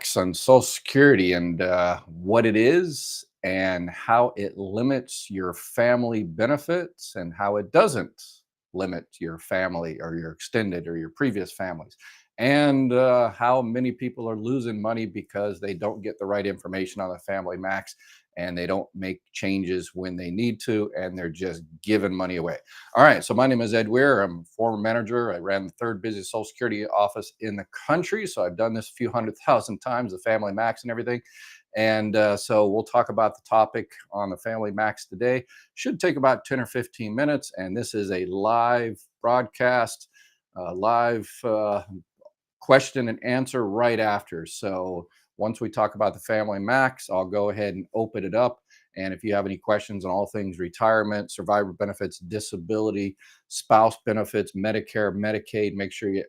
Max on Social Security and what it is and how it limits your family benefits and how it doesn't limit your family or your extended or your previous families. And how many people are losing money because they don't get the right information on the Family Max and they don't make changes when they need to, and they're just giving money away. All right, so my name is Ed Weir. I'm a former manager. I ran the third busiest Social Security office in the country. So I've done this a few 100,000 times, the Family Max and everything. And so we'll talk about the topic on the Family Max today. Should take about 10 or 15 minutes. And this is a live broadcast, live question and answer right after. So once we talk about the Family Max, I'll go ahead and open it up. And if you have any questions on all things retirement, survivor benefits, disability, spouse benefits, Medicare, Medicaid, make sure you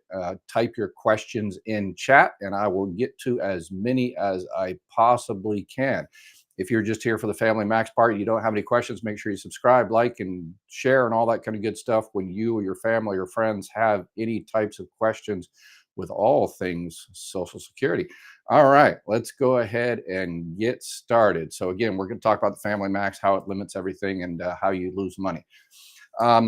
type your questions in chat and I will get to as many as I possibly can. If you're just here for the Family Max part, you don't have any questions, make sure you subscribe, like, and share and all that kind of good stuff when you or your family or friends have any types of questions with all things Social Security. All right, let's go ahead and get started. So again, we're going to talk about the Family Max, how it limits everything, and how you lose money.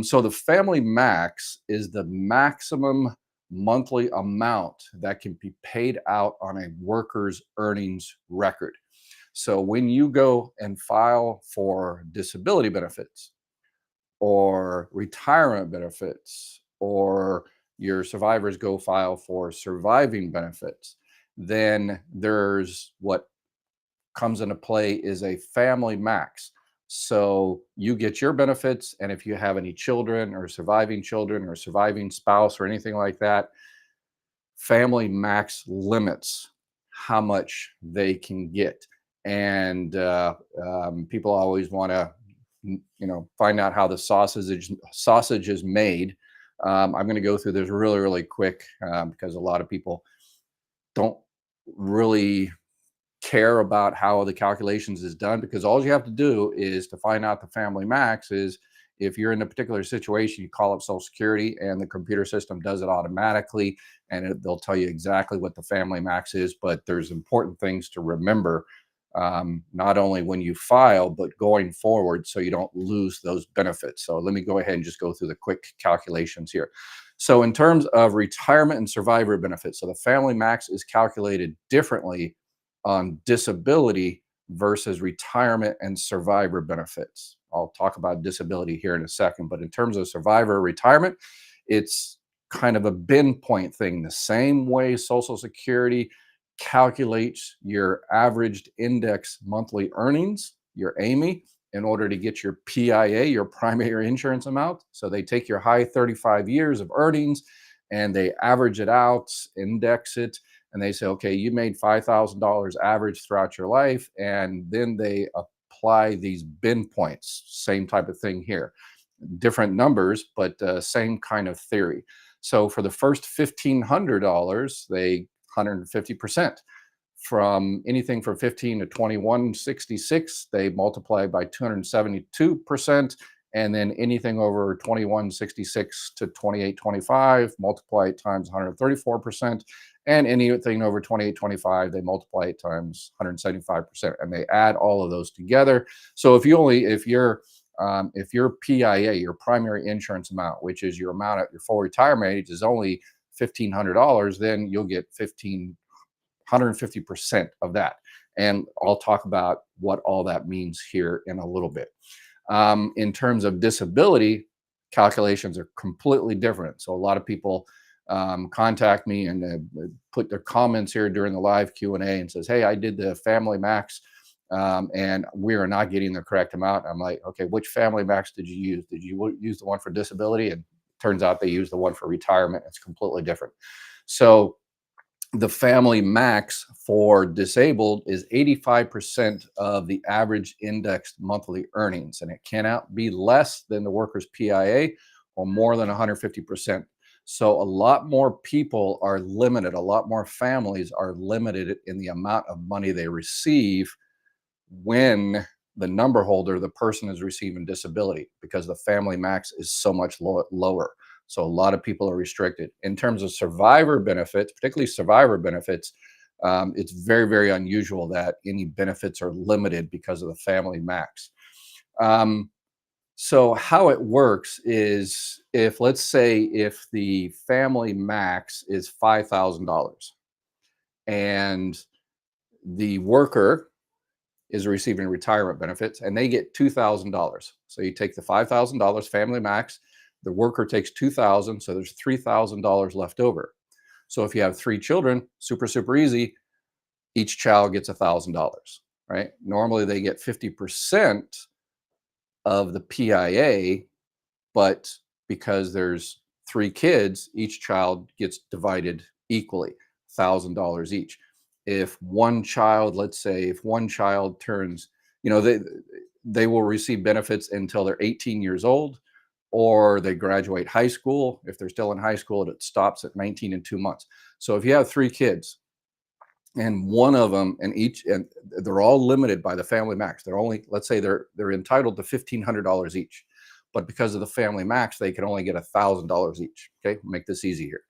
So the Family Max is the maximum monthly amount that can be paid out on a worker's earnings record. So when you go and file for disability benefits or retirement benefits, or your survivors go file for surviving benefits, then there's what comes into play is a Family Max. So you get your benefits, and if you have any children or surviving spouse or anything like that, Family Max limits how much they can get. And people always want to, find out how the sausage is made. I'm going to go through this really, really quick because a lot of people don't really care about how the calculations is done, because all you have to do is to find out the Family Max is if you're in a particular situation, you call up Social Security and the computer system does it automatically, and they'll tell you exactly what the Family Max is. But there's important things to remember, not only when you file, but going forward, so you don't lose those benefits. So let me go ahead and just go through the quick calculations here. So in terms of retirement and survivor benefits, so the Family Max is calculated differently on disability versus retirement and survivor benefits. I'll talk about disability here in a second, but in terms of survivor retirement, it's kind of a bin point thing, the same way Social Security calculates your averaged index monthly earnings, your AMI, in order to get your PIA, your primary insurance amount. So they take your high 35 years of earnings and they average it out, index it, and they say, okay, you made $5,000 average throughout your life. And then they apply these bin points, same type of thing here. Different numbers, but same kind of theory. So for the first $1,500, they 150%. From anything from 15 to 2166, they multiply by 272%. And then anything over 2166 to 2825, multiply it times 134%. And anything over 2825, they multiply it times 175%. And they add all of those together. So if your PIA, your primary insurance amount, which is your amount at your full retirement age, is only $1,500, then you'll get 150% of that. And I'll talk about what all that means here in a little bit. In terms of disability, calculations are completely different. So a lot of people contact me and put their comments here during the live Q&A and says, hey, I did the Family Max and we are not getting the correct amount. I'm like, okay, which Family Max did you use? Did you use the one for disability? And turns out they used the one for retirement. It's completely different. So the Family Max for disabled is 85% of the average indexed monthly earnings, and it cannot be less than the worker's PIA or more than 150%. So a lot more people are limited, a lot more families are limited in the amount of money they receive when the number holder, the person, is receiving disability, because the Family Max is so much lower. So a lot of people are restricted. In terms of survivor benefits, particularly survivor benefits, It's very, very unusual that any benefits are limited because of the family max. Um, so how it works is, if let's say if the family max is $5,000 and the worker is receiving retirement benefits and they get $2,000. So you take the $5,000 family max, the worker takes 2,000, so there's $3,000 left over. So if you have three children, super, super easy, each child gets $1,000, right? Normally they get 50% of the PIA, but because there's three kids, each child gets divided equally, $1,000 each. If one child, let's say, if one child turns, you know, they will receive benefits until they're 18 years old, or they graduate high school. If they're still in high school, it stops at 19 and 2 months. So if you have three kids, and one of them, and each, and they're all limited by the family max, they're only, let's say they're entitled to $1,500 each, but because of the family max they can only get $1,000 each. Okay, make this easy here,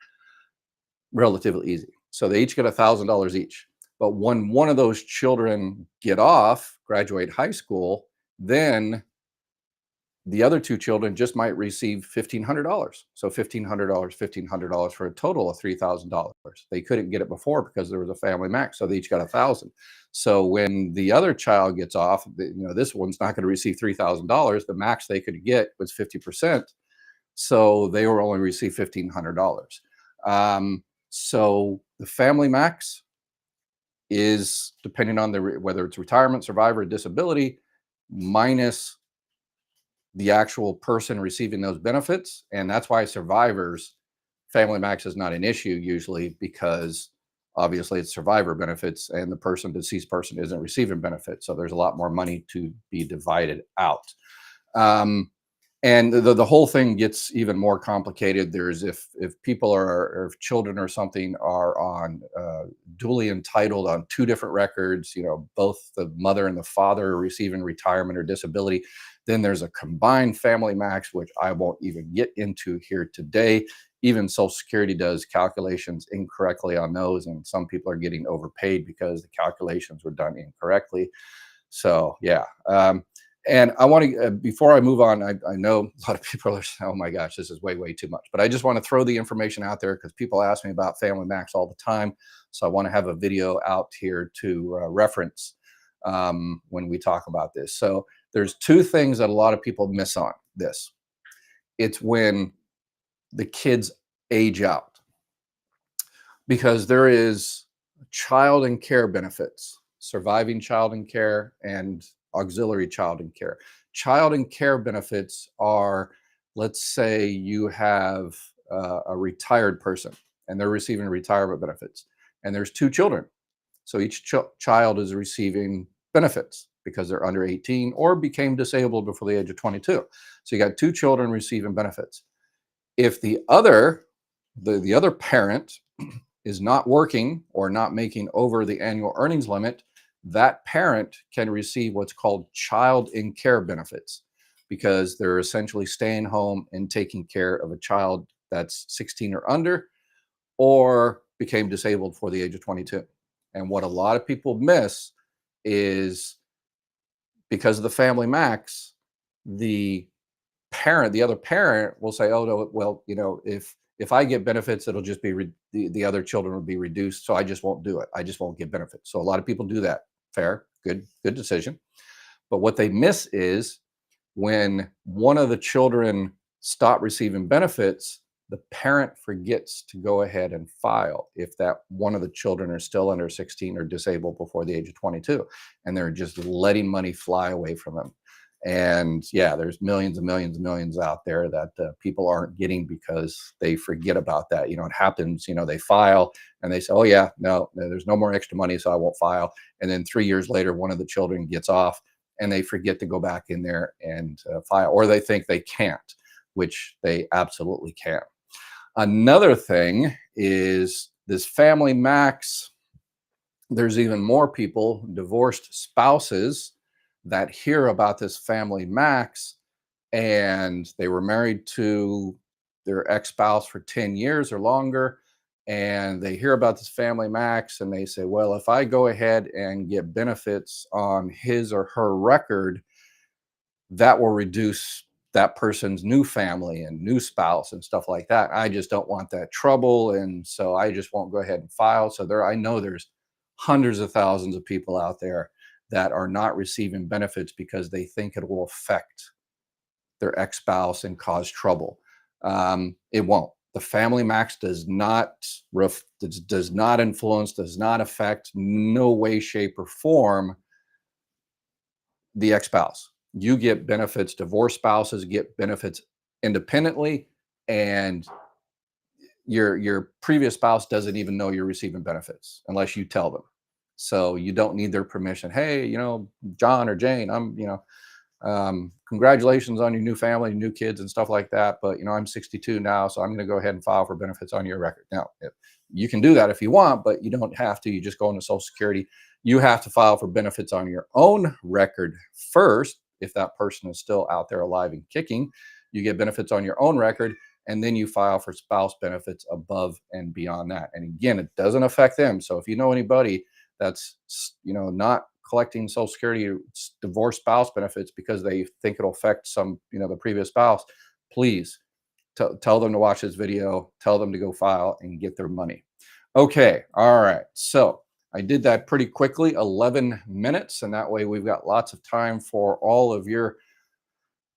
relatively easy. So they each get $1,000 each, but when one of those children get off, graduate high school, then the other two children just might receive $1,500. So $1,500, $1,500 for a total of $3,000. They couldn't get it before because there was a family max, so they each got 1,000. So when the other child gets off, this one's not going to receive $3,000. The max they could get was 50%, so they were only receive $1,500. So the family max is depending on whether it's retirement, survivor, disability, minus the actual person receiving those benefits. And that's why survivors family max is not an issue usually, because obviously it's survivor benefits and the deceased person isn't receiving benefits, so there's a lot more money to be divided out. um, and the whole thing gets even more complicated. There's, if people are, or if children or something are on duly entitled on two different records, both the mother and the father are receiving retirement or disability, then there's a combined family max, which I won't even get into here today. Even Social Security does calculations incorrectly on those, and some people are getting overpaid because the calculations were done incorrectly. So yeah. And I want to, before I move on, I know a lot of people are saying, oh my gosh, this is way, way too much. But I just want to throw the information out there because people ask me about Family Max all the time. So I want to have a video out here to reference when we talk about this. So there's two things that a lot of people miss on this. It's when the kids age out, because there is child and care benefits, surviving child and care, and auxiliary child and care. Child and care benefits are, let's say you have a retired person and they're receiving retirement benefits, and there's two children. So each child is receiving benefits because they're under 18 or became disabled before the age of 22. So you got two children receiving benefits. If the other parent is not working or not making over the annual earnings limit, that parent can receive what's called child in care benefits, because they're essentially staying home and taking care of a child that's 16 or under, or became disabled before the age of 22. And what a lot of people miss is, because of the family max, the the other parent will say, oh no, well, if I get benefits, it'll just be the other children will be reduced, so I just won't do it. I just won't get benefits. So a lot of people do that. Fair, good decision. But what they miss is, when one of the children stop receiving benefits, the parent forgets to go ahead and file if that one of the children are still under 16 or disabled before the age of 22, and they're just letting money fly away from them. And yeah, there's millions and millions and millions out there that people aren't getting because they forget about that. It happens, they file and they say, oh yeah, no, there's no more extra money, so I won't file. And then 3 years later, one of the children gets off and they forget to go back in there and file, or they think they can't, which they absolutely can. Another thing is this family max. There's even more people, divorced spouses, that hear about this family max, and they were married to their ex-spouse for 10 years or longer, and they hear about this family max and they say, well, if I go ahead and get benefits on his or her record, that will reduce that person's new family and new spouse and stuff like that. I just don't want that trouble. And so I just won't go ahead and file. So I know there's hundreds of thousands of people out there that are not receiving benefits because they think it will affect their ex-spouse and cause trouble. It won't. The family max does not influence, does not affect, no way, shape, or form the ex-spouse. You get benefits. Divorced spouses get benefits independently, and your previous spouse doesn't even know you're receiving benefits unless you tell them. So you don't need their permission. Hey, John or Jane, congratulations on your new family, new kids, and stuff like that. But I'm 62 now, so I'm going to go ahead and file for benefits on your record. Now, you can do that if you want, but you don't have to. You just go into Social Security. You have to file for benefits on your own record first. If that person is still out there alive and kicking, you get benefits on your own record, and then you file for spouse benefits above and beyond that. And again, it doesn't affect them. So if you know anybody that's not collecting Social Security divorce spouse benefits because they think it'll affect the previous spouse, please tell them to watch this video, tell them to go file and get their money. Okay, all right. So I did that pretty quickly, 11 minutes, and that way we've got lots of time for all of your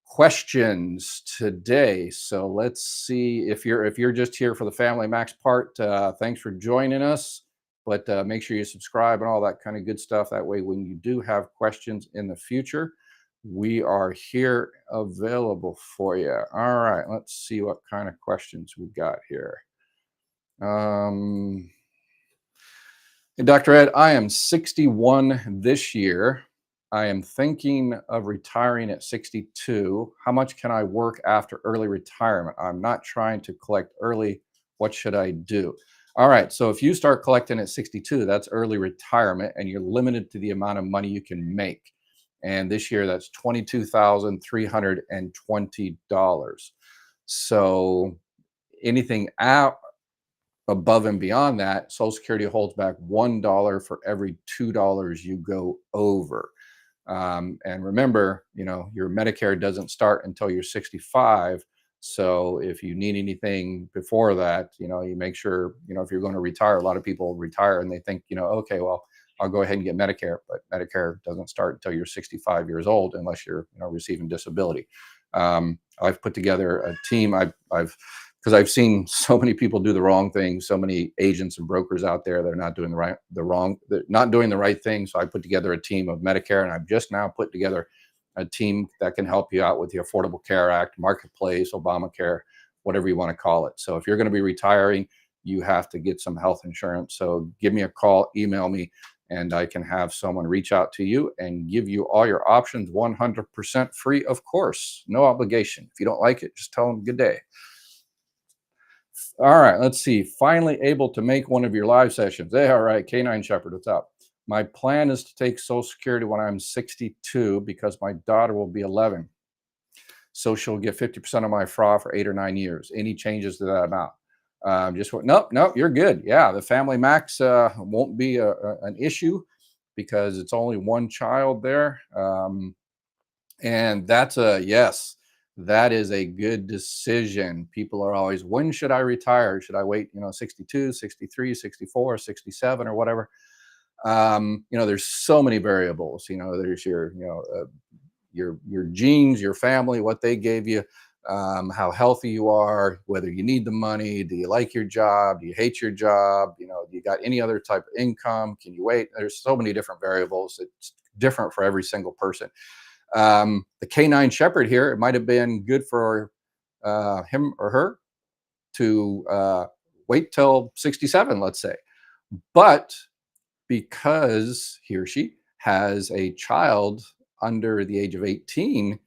questions today. So let's see, if you're just here for the Family Max part, thanks for joining us. But make sure you subscribe and all that kind of good stuff. That way, when you do have questions in the future, we are here available for you. All right, let's see what kind of questions we got here. Hey, Dr. Ed, I am 61 this year. I am thinking of retiring at 62. How much can I work after early retirement? I'm not trying to collect early. What should I do? All right. So if you start collecting at 62, that's early retirement, and you're limited to the amount of money you can make. And this year, that's $22,320. So anything out above and beyond that, Social Security holds back $1 for every $2 you go over. And remember, your Medicare doesn't start until you're 65. So if you need anything before that, you make sure, if you're going to retire, a lot of people retire and they think, okay, well, I'll go ahead and get Medicare, but Medicare doesn't start until you're 65 years old unless you're, receiving disability. I've put together a team. Because I've seen so many people do the wrong thing, so many agents and brokers out there that are not doing they're not doing the right thing. So I put together a team of Medicare, and I've just now put together a team that can help you out with the Affordable Care Act, Marketplace, Obamacare, whatever you want to call it. So if you're going to be retiring, you have to get some health insurance. So give me a call, email me, and I can have someone reach out to you and give you all your options 100% free, of course, no obligation. If you don't like it, just tell them good day. All right, let's see. Finally able to make one of your live sessions. Hey, all right, Canine Shepherd, what's up? My plan is to take Social Security when I'm 62 because my daughter will be 11. So she'll get 50% of my FRA for 8 or 9 years. Any changes to that amount? Nope, you're good. Yeah, the family max won't be an issue because it's only one child there. And that's a yes. That is a good decision. People are always, when should I retire? Should I wait, 62, 63, 64, 67 or whatever? There's so many variables. There's your genes, your family, what they gave you, how healthy you are, whether you need the money, do you like your job, do you hate your job, do you got any other type of income, can you wait? There's so many different variables. It's different for every single person. The canine shepherd here, it might have been good for him or her to wait till 67, let's say. But because he or she has a child under the age of 18,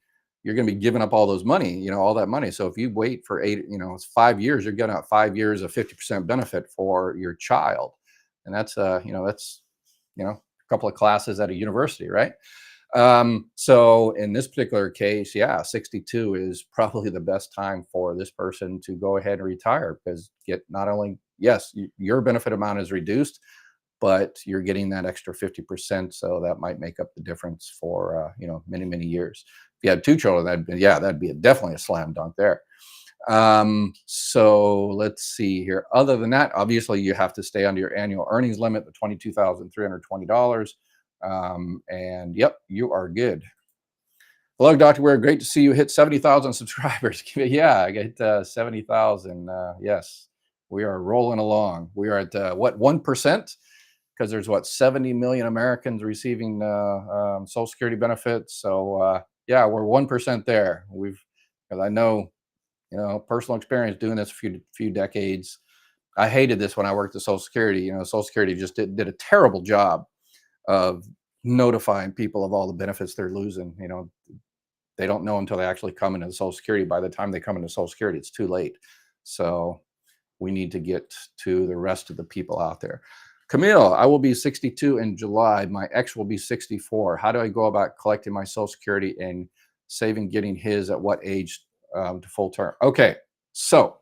you're going to be giving up all those money, all that money. So if you wait for it's 5 years, you're getting 5 years of 50% benefit for your child. And that's a couple of classes at a university, right? So in this particular case, 62 is probably the best time for this person to go ahead and retire, because not only yes, your benefit amount is reduced, but you're getting that extra 50%. So that might make up the difference for, many, many years. If you had two children, that'd be definitely a slam dunk there. So let's see here. Other than that, obviously you have to stay under your annual earnings limit, the $22,320. And yep, you are good. Hello, Dr. Weir. Great to see you hit 70,000 subscribers. Yeah, I get 70,000. Yes, we are rolling along. We are at what, 1%? Because there's what, 70 million Americans receiving Social Security benefits. So yeah, we're 1% there. Because I know, personal experience doing this a few decades. I hated this when I worked at Social Security. Social Security just did a terrible job of notifying people of all the benefits they're losing. They don't know until they actually come into Social Security. By the time they come into Social Security, it's too late. So we need to get to the rest of the people out there. Camille, I will be 62 in July. My ex will be 64. How do I go about collecting my Social Security and saving, getting his at what age to full term? Okay, so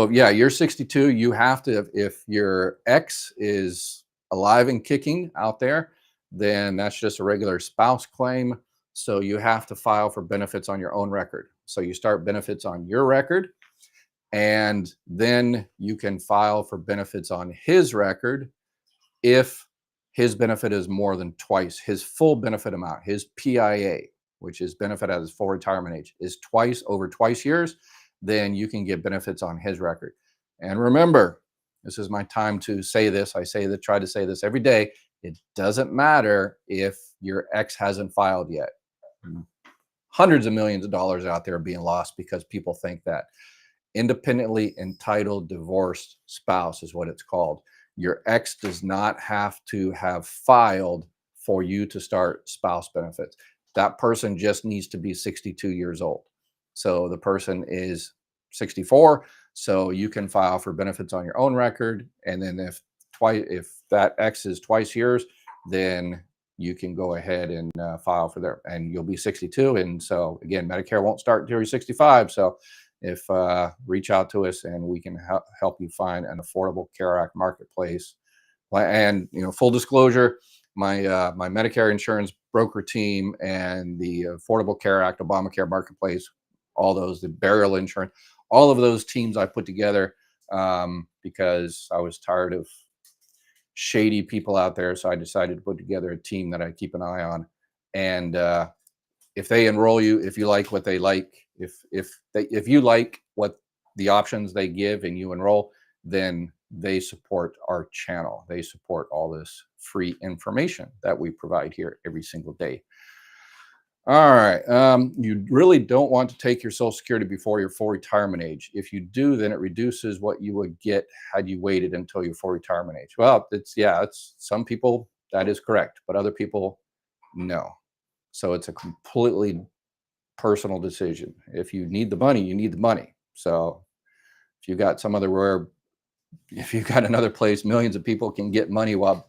yeah, you're 62. You have to, if your ex is alive and kicking out there, then that's just a regular spouse claim. So you have to file for benefits on your own record. So you start benefits on your record, and then you can file for benefits on his record if his benefit is more than twice his full benefit amount. His PIA, which is benefit at his full retirement age, is over twice years, then you can get benefits on his record. And remember, this is my time to say this. I try to say this every day. It doesn't matter if your ex hasn't filed yet. Hundreds of millions of dollars out there being lost because people think that. Independently entitled divorced spouse is what it's called. Your ex does not have to have filed for you to start spouse benefits. That person just needs to be 62 years old. So the person is 64, so you can file for benefits on your own record. And then if that ex is twice yours, then you can go ahead and file for there, and you'll be 62. And so again, Medicare won't start until you're 65. So if reach out to us and we can help you find an Affordable Care Act marketplace. And full disclosure, my Medicare insurance broker team and the Affordable Care Act, Obamacare marketplace, all those, the burial insurance, all of those teams I put together because I was tired of shady people out there. So I decided to put together a team that I keep an eye on. And if they enroll you, if you like what they like, if you like what the options they give and you enroll, then they support our channel. They support all this free information that we provide here every single day. All right. You really don't want to take your Social Security before your full retirement age. If you do, then it reduces what you would get had you waited until your full retirement age. Well, it's some people that is correct, but other people, no. So it's a completely personal decision. If you need the money, you need the money. So if you got if you've got another place, millions of people can get money while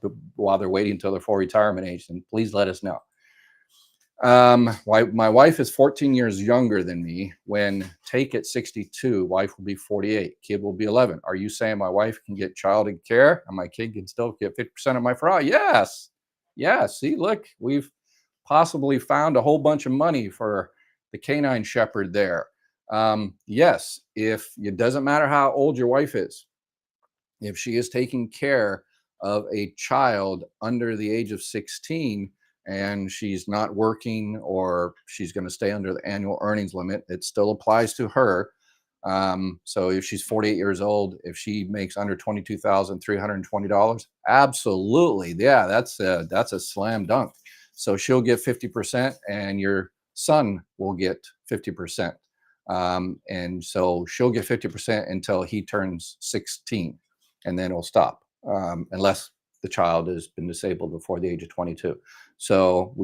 they're waiting until their full retirement age, then please let us know. My wife is 14 years younger than me. When take at 62, wife will be 48, kid will be 11. Are you saying my wife can get child care and my kid can still get 50% of my fraud? Yes. See, look, we've possibly found a whole bunch of money for the canine shepherd there. Yes, if it doesn't matter how old your wife is, if she is taking care of a child under the age of 16 and she's not working, or she's going to stay under the annual earnings limit, it still applies to her. So if she's 48 years old, if she makes under $22,320, absolutely, yeah, that's a slam dunk. So she'll get 50%, and your son will get 50%. And so she'll get 50% until he turns 16, and then it'll stop, unless the child has been disabled before the age of 22. So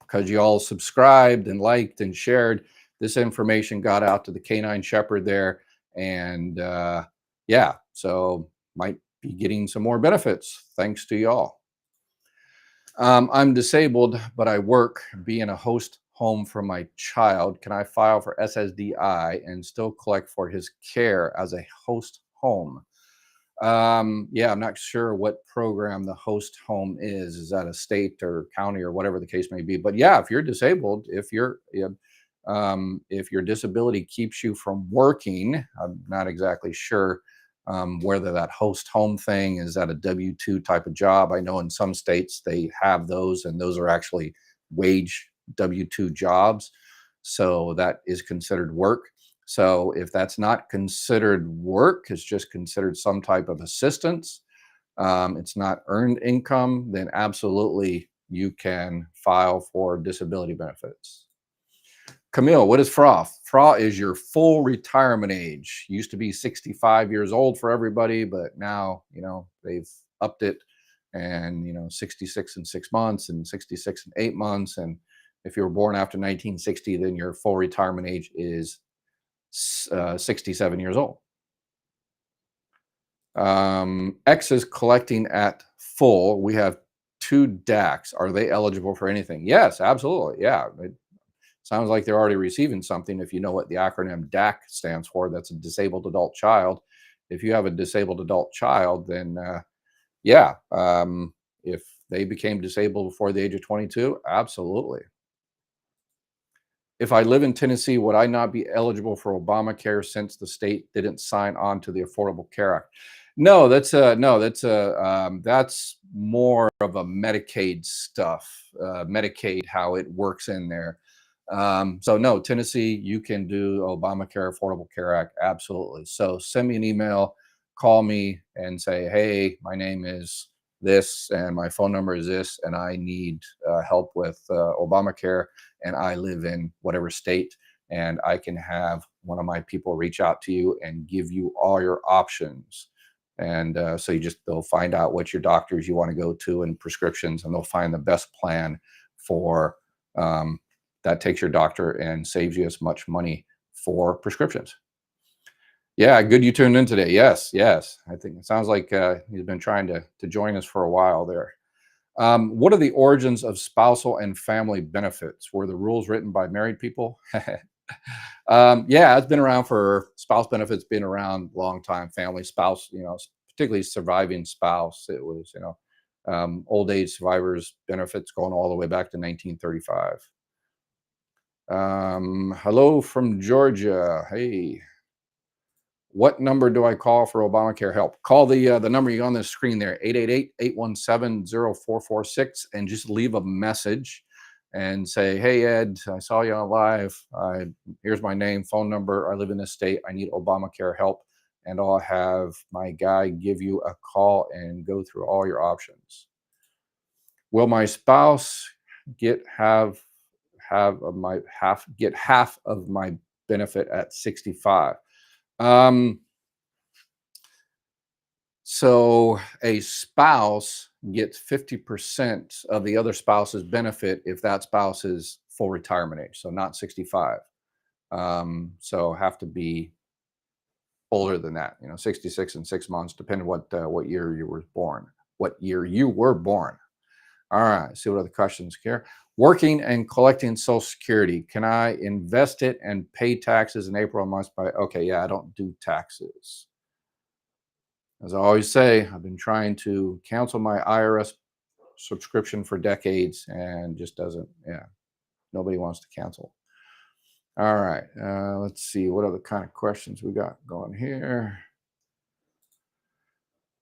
because you all subscribed and liked and shared, this information got out to the canine shepherd there. And yeah, so might be getting some more benefits thanks to y'all. I'm disabled, but I work being a home for my child, can I file for SSDI and still collect for his care as a host home? Yeah, I'm not sure what program the host home is. Is that a state or county or whatever the case may be? But yeah, if you're disabled, if your disability keeps you from working, I'm not exactly sure whether that host home thing is that a W-2 type of job. I know in some states they have those, and those are actually wage W-2 jobs. So that is considered work. So if that's not considered work, it's just considered some type of assistance, it's not earned income, then absolutely you can file for disability benefits. Camille, what is FRA? FRA is your full retirement age. Used to be 65 years old for everybody, but now, they've upped it, and, 66 and 6 months and 66 and 8 months. And if you were born after 1960, then your full retirement age is 67 years old. X is collecting at full. We have two DACs. Are they eligible for anything? Yes, absolutely. Yeah. It sounds like they're already receiving something. If you know what the acronym DAC stands for, that's a disabled adult child. If you have a disabled adult child, then yeah, if they became disabled before the age of 22, absolutely. If I live in Tennessee, would I not be eligible for Obamacare since the state didn't sign on to the Affordable Care Act? That's more of a Medicaid stuff. Medicaid, how it works in there. So no, Tennessee, you can do Obamacare, Affordable Care Act, absolutely. So send me an email, call me, and say, hey, my name is this, and my phone number is this, and I need help with Obamacare, and I live in whatever state, and I can have one of my people reach out to you and give you all your options. And so they'll find out what your doctors you want to go to and prescriptions, and they'll find the best plan for that takes your doctor and saves you as much money for prescriptions. Yeah, good you tuned in today. Yes, yes. I think it sounds like he's been trying to join us for a while there. What are the origins of spousal and family benefits? Were the rules written by married people? Yeah, it's been around for spouse benefits, been around a long time. Family, spouse, particularly surviving spouse. It was, old age survivors benefits going all the way back to 1935. Hello from Georgia. Hey. What number do I call for Obamacare help? Call the number you on the screen there, 888-817-0446, and just leave a message and say, hey, Ed, I saw you on live. Here's my name, phone number. I live in this state. I need Obamacare help. And I'll have my guy give you a call and go through all your options. Will my spouse get half of my benefit at 65? So a spouse gets 50% of the other spouse's benefit if that spouse is full retirement age, so not 65. So have to be older than that, 66 and 6 months, depending what year you were born. What year you were born. All right, see what other questions here. Working and collecting Social Security. Can I invest it and pay taxes in April months by? Okay, yeah, I don't do taxes. As I always say, I've been trying to cancel my IRS subscription for decades and just doesn't, nobody wants to cancel. All right, let's see what other kind of questions we got going here.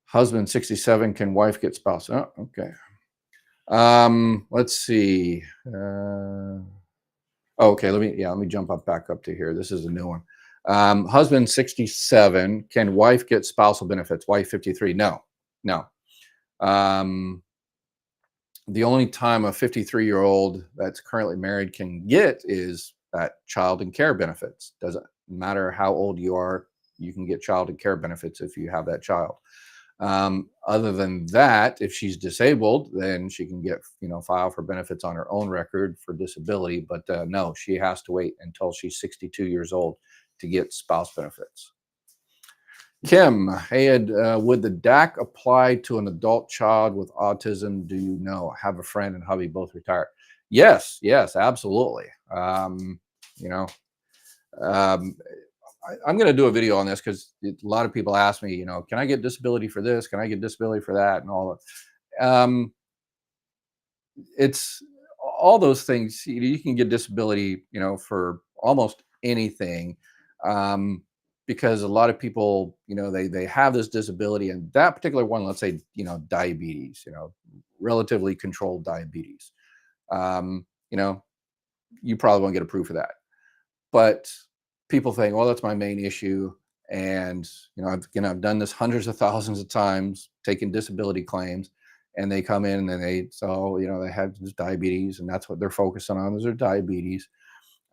Husband 67, can wife get spouse? Oh, okay. Let's see. Okay, let me jump back up to here. This is a new one. Husband 67, can wife get spousal benefits? Wife 53, no. The only time a 53-year-old that's currently married can get is that child and care benefits. Doesn't matter how old you are, you can get child and care benefits if you have that child. Other than that, if she's disabled, then she can get, file for benefits on her own record for disability. But no, she has to wait until she's 62 years old to get spouse benefits. Kim, hey Ed, would the DAC apply to an adult child with autism? Do you know? Have a friend and hubby both retired. Yes, yes, absolutely. You know, um, I'm going to do a video on this because a lot of people ask me, can I get disability for this? Can I get disability for that? And all that. It's all those things. You can get disability, for almost anything, um, because a lot of people, they have this disability, and that particular one, let's say, diabetes, relatively controlled diabetes. Um, you know, you probably won't get approved for that. But people think, well, that's my main issue. And, I've done this hundreds of thousands of times, taking disability claims, and they come in and they have this diabetes, and that's what they're focusing on is their diabetes.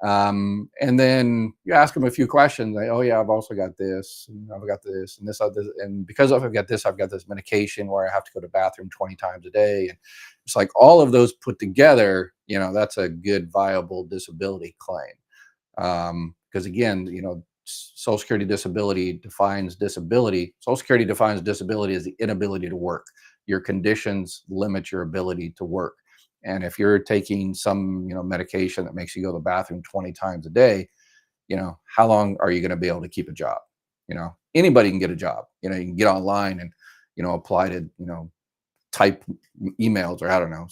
And then you ask them a few questions. Like, oh yeah, I've also got this, and I've got this, and this, other, and because I've got this medication where I have to go to the bathroom 20 times a day, and it's like all of those put together. That's a good viable disability claim. Because again, Social Security disability defines disability. Social Security defines disability as the inability to work. Your conditions limit your ability to work. And if you're taking some, medication that makes you go to the bathroom 20 times a day, how long are you going to be able to keep a job? Anybody can get a job. You can get online and, apply to, type emails, or I don't know,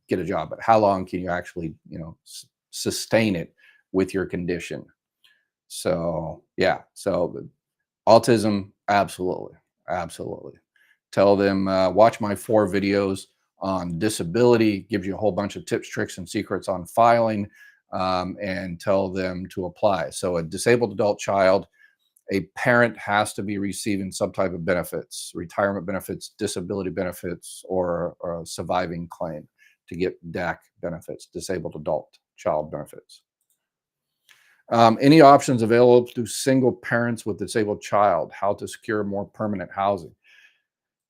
get a job. But how long can you actually, sustain it with your condition? So yeah, so autism, absolutely, absolutely. Tell them, watch my 4 videos on disability, gives you a whole bunch of tips, tricks, and secrets on filing, and tell them to apply. So a disabled adult child, a parent has to be receiving some type of benefits, retirement benefits, disability benefits, or a surviving claim to get DAC benefits, disabled adult child benefits. Any options available to single parents with disabled child? How to secure more permanent housing?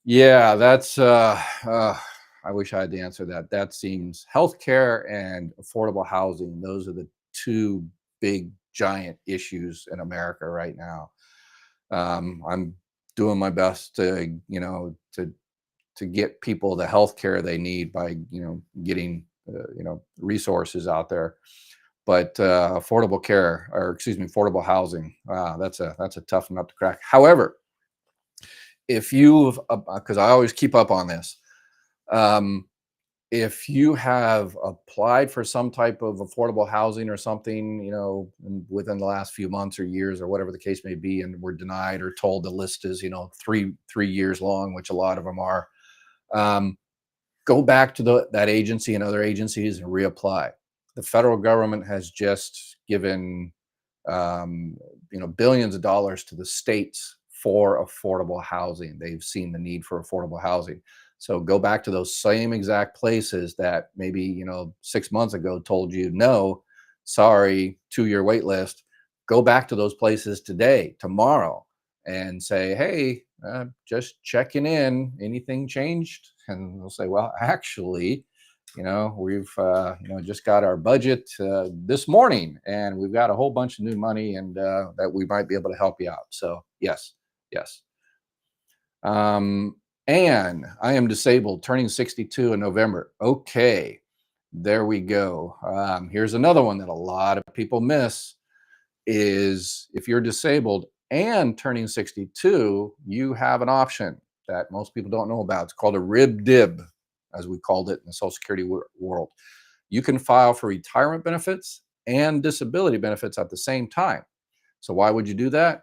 Yeah, that's. I wish I had the answer to that. That seems healthcare and affordable housing. Those are the two big giant issues in America right now. I'm doing my best to to get people the healthcare they need by getting resources out there. But affordable care, or excuse me, affordable housing, that's a tough nut to crack. However, if you've, because I always keep up on this, um, if you have applied for some type of affordable housing or something, within the last few months or years or whatever the case may be, and were denied or told the list is, three years long, which a lot of them are, um, go back to that agency and other agencies and reapply. The federal government has just given um, billions of dollars to the states for affordable housing. They've seen the need for affordable housing. So go back to those same exact places that maybe 6 months ago told you no, sorry, 2-year wait list. Go back to those places today, tomorrow, and say, hey, just checking in. Anything changed? And they'll say, well, actually, we've just got our budget this morning, and we've got a whole bunch of new money, and that we might be able to help you out. So yes, yes. Um, and I am disabled, turning 62 in November. Okay, there we go. Here's another one that a lot of people miss is if you're disabled and turning 62, you have an option that most people don't know about. It's called a rib dib, as we called it in the Social Security world. You can file for retirement benefits and disability benefits at the same time. So why would you do that?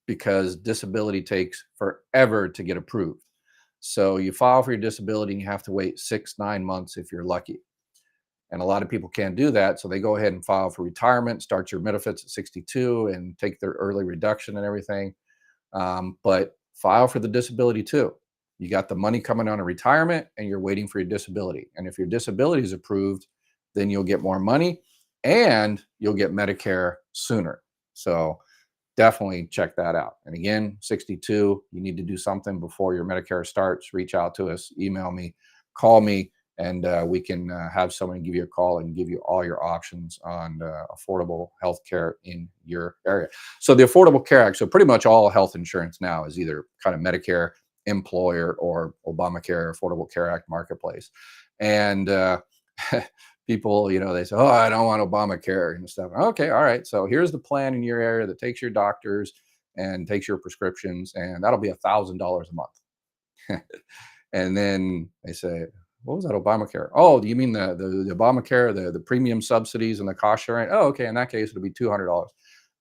Because disability takes forever to get approved. So you file for your disability and you have to wait 6, 9 months if you're lucky. And a lot of people can't do that. So they go ahead and file for retirement, start your benefits at 62 and take their early reduction and everything. But file for the disability too. You got the money coming on a retirement and you're waiting for your disability. And if your disability is approved, then you'll get more money and you'll get Medicare sooner. So definitely check that out. And again, 62, you need to do something before your Medicare starts. Reach out to us, email me, call me, and we can have someone give you a call and give you all your options on affordable health care in your area. So the Affordable Care Act, so pretty much all health insurance now is either kind of Medicare, employer, or Obamacare, Affordable Care Act marketplace. And people, they say, "Oh, I don't want Obamacare and stuff." Okay, all right. So here's the plan in your area that takes your doctors and takes your prescriptions, and that'll be $1,000 a month. And then they say, "What was that Obamacare? Oh, do you mean the Obamacare, the premium subsidies and the cost sharing? Oh, okay. In that case, it'll be $200.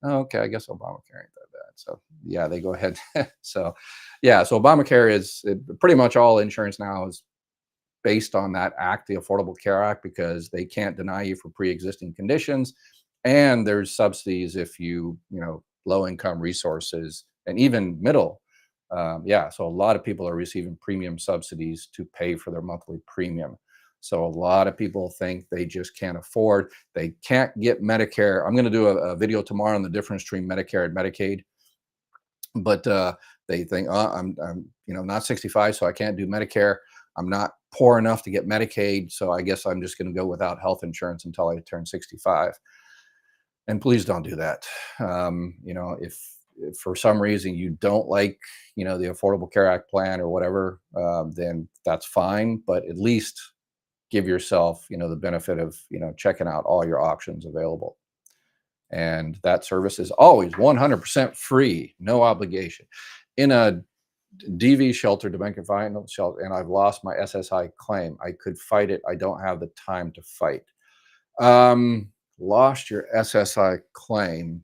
Okay, I guess Obamacare ain't that bad." So yeah, they go ahead. So yeah, so Obamacare pretty much all insurance now is based on that act, the Affordable Care Act, because they can't deny you for pre-existing conditions, and there's subsidies if low income resources and even middle. Yeah, so a lot of people are receiving premium subsidies to pay for their monthly premium. So a lot of people think they just can't afford, they can't get Medicare. I'm going to do a video tomorrow on the difference between Medicare and Medicaid, but they think, oh, I'm not 65, so I can't do Medicare. I'm not poor enough to get Medicaid, so I guess I'm just going to go without health insurance until I turn 65. And please don't do that. If for some reason you don't like, the Affordable Care Act plan or whatever, then that's fine. But at least give yourself, the benefit of, checking out all your options available. And that service is always 100% free, no obligation. In a DV shelter, domestic violence shelter, and I've lost my SSI claim. I could fight it. I don't have the time to fight. Lost your SSI claim.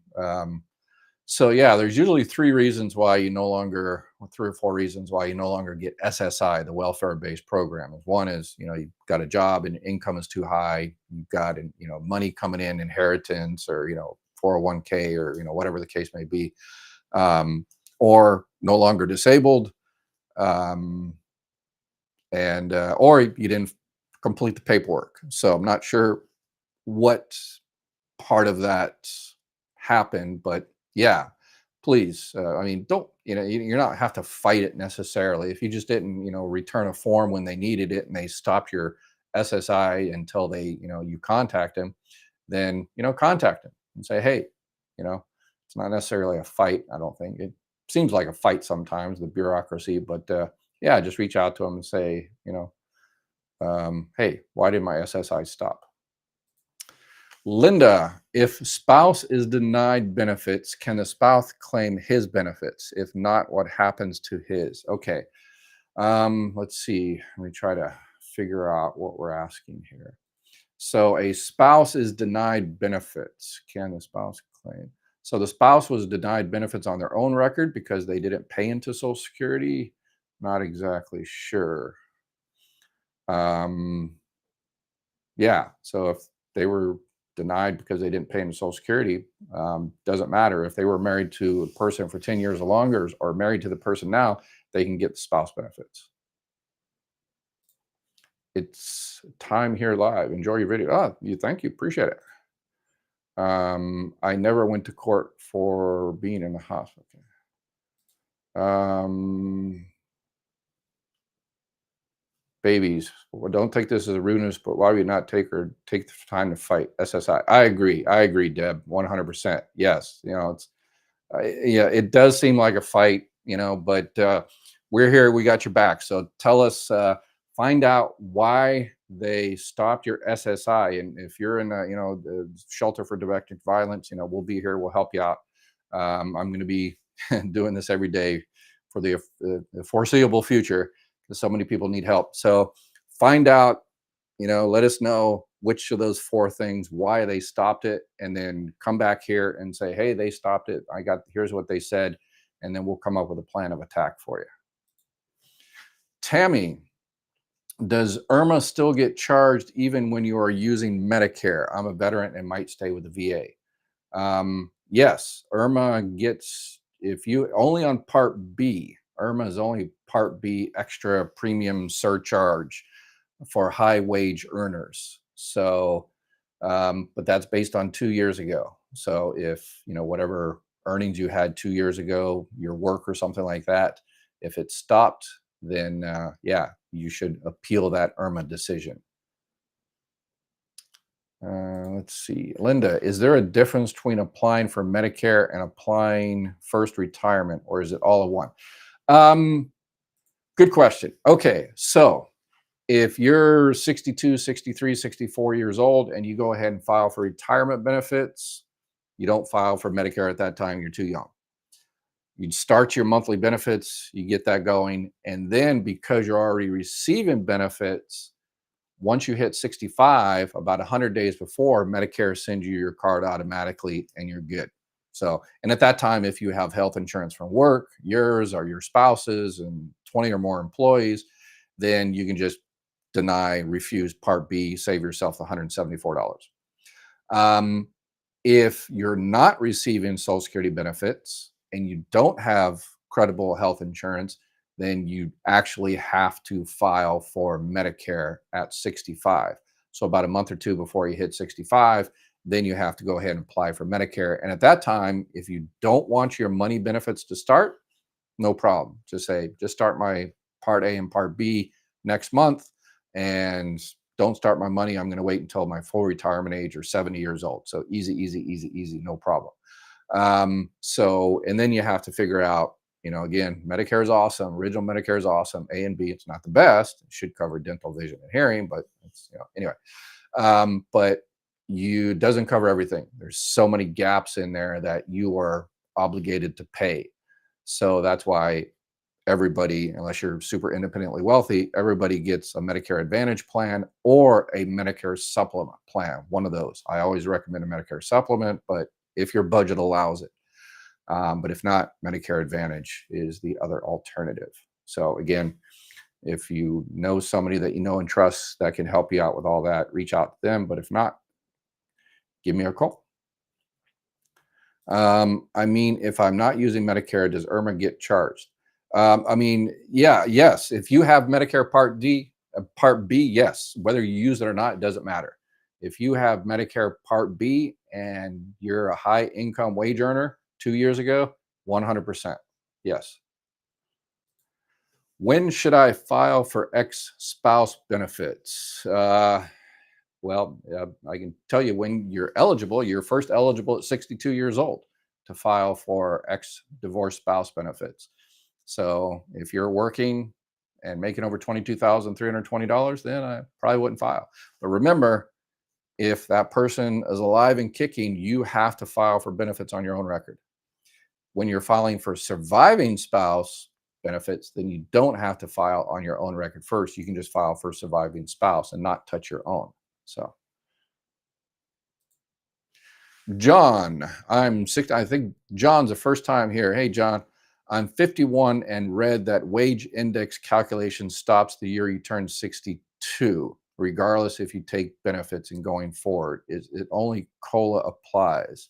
So yeah, there's usually three or four reasons why you no longer get SSI, the welfare-based program. One is, you've got a job and income is too high. You've got, money coming in, inheritance, or, 401k, or, whatever the case may be. Or no longer disabled. Or you didn't complete the paperwork. So I'm not sure what part of that happened, but yeah, please. Don't, you're not have to fight it necessarily. If you just didn't, return a form when they needed it and they stopped your SSI until you contact them, then, contact them and say, hey, it's not necessarily a fight. I don't think it seems like a fight sometimes, the bureaucracy, but yeah, just reach out to them and say, hey, why did my SSI stop? Linda, if spouse is denied benefits, can the spouse claim his benefits? If not, what happens to his? Okay. Let's see. Let me try to figure out what we're asking here. So a spouse is denied benefits. Can the spouse claim? So the spouse was denied benefits on their own record because they didn't pay into Social Security. Not exactly sure. Yeah. So if they were denied because they didn't pay into Social Security, doesn't matter. If they were married to a person for 10 years or longer, or married to the person now, they can get the spouse benefits. It's time here live. Enjoy your video. Oh, thank you. Appreciate it. I never went to court for being in the hospital. Babies. Well, don't take this as a rudeness, but why would you not take the time to fight SSI? I agree. I agree, Deb. 100%. Yes. Yeah, it does seem like a fight, but we're here. We got your back. So tell us, find out why they stopped your SSI. And if you're in the shelter for domestic violence, we'll be here. We'll help you out. I'm going to be doing this every day for the foreseeable future, because so many people need help. So find out, let us know which of those four things, why they stopped it, and then come back here and say, hey, they stopped it. Here's what they said. And then we'll come up with a plan of attack for you. Tammy, does IRMA still get charged even when you are using Medicare? I'm a veteran and might stay with the VA. Yes, IRMA gets, if you only on Part B, IRMA is only Part B extra premium surcharge for high wage earners. So, but that's based on 2 years ago. So if, whatever earnings you had 2 years ago, your work or something like that, if it stopped, then yeah, you should appeal that IRMA decision. Let's see. Linda, is there a difference between applying for Medicare and applying first retirement, or is it all in one? Good question. Okay, so If you're 62, 63, 64 years old and you go ahead and file for retirement benefits, you don't file for Medicare at that time, you're too young. You start your monthly benefits, you get that going, and then because you're already receiving benefits, once you hit 65, about 100 days before, Medicare sends you your card automatically and you're good. So, and at that time, if you have health insurance from work, yours or your spouse's, and 20 or more employees, then you can just deny, refuse Part B, save yourself $174. Um, if you're not receiving Social Security benefits and you don't have credible health insurance, then you actually have to file for Medicare at 65. So, about a month or two before you hit 65, then you have to go ahead and apply for Medicare. And at that time, if you don't want your money benefits to start, no problem. Just say, just start my Part A and Part B next month and don't start my money. I'm going to wait until my full retirement age or 70 years old. So easy, easy, easy, easy, no problem. So, and then you have to figure out, again, Medicare is awesome. Original Medicare is awesome. A and B, it's not the best. It should cover dental, vision, and hearing, but it's, anyway. But you doesn't cover everything. There's so many gaps in there that you are obligated to pay. So that's why everybody, unless you're super independently wealthy, everybody gets a Medicare Advantage plan or a Medicare supplement plan. One of those. I always recommend a Medicare supplement, but if your budget allows it. But if not, Medicare Advantage is the other alternative. So again, if you know somebody that you know and trust that can help you out with all that, reach out to them. But if not, give me a call. I mean, if I'm not using Medicare, does IRMA get charged? I mean, yeah, yes. If you have Medicare Part B, yes. Whether you use it or not, it doesn't matter. If you have Medicare Part B and you're a high income wage earner 2 years ago, 100%. Yes. When should I file for ex-spouse benefits? I can tell you when you're eligible. You're first eligible at 62 years old to file for ex-divorced spouse benefits. So if you're working and making over $22,320, then I probably wouldn't file. But remember, if that person is alive and kicking, you have to file for benefits on your own record. When you're filing for surviving spouse benefits, then you don't have to file on your own record first. You can just file for surviving spouse and not touch your own. So, John, I'm 60. I think John's the first time here. Hey, John, I'm 51 and read that wage index calculation stops the year you turn 62, regardless if you take benefits and going forward. Is it only COLA applies?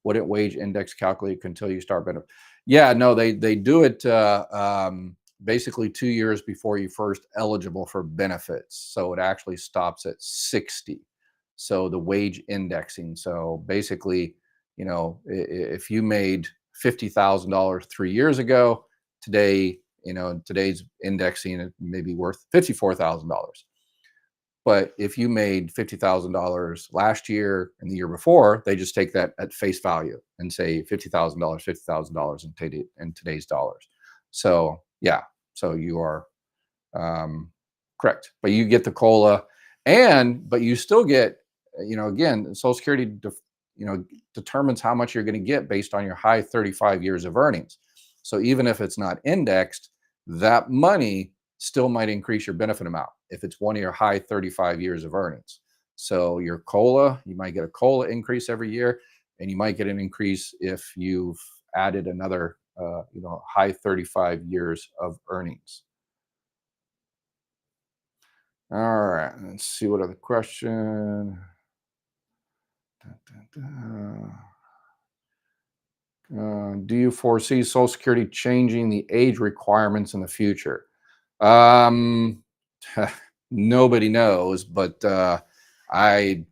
Wouldn't wage index calculate until you start benefit? Yeah, no, they do it basically 2 years before you first eligible for benefits. So it actually stops at 60. So the wage indexing. So basically, if you made $50,000 3 years ago, today, today's indexing it may be worth $54,000. But if you made $50,000 last year and the year before, they just take that at face value and say $50,000, $50,000 in today's dollars. So yeah, so you are correct. But you get the COLA, but you still get, again, Social Security, determines how much you're going to get based on your high 35 years of earnings. So even if it's not indexed, that money still might increase your benefit amount if it's one of your high 35 years of earnings. So your COLA, you might get a COLA increase every year, and you might get an increase if you've added another, high 35 years of earnings. All right, let's see what other question. Do you foresee Social Security changing the age requirements in the future? Um, Nobody knows, but I,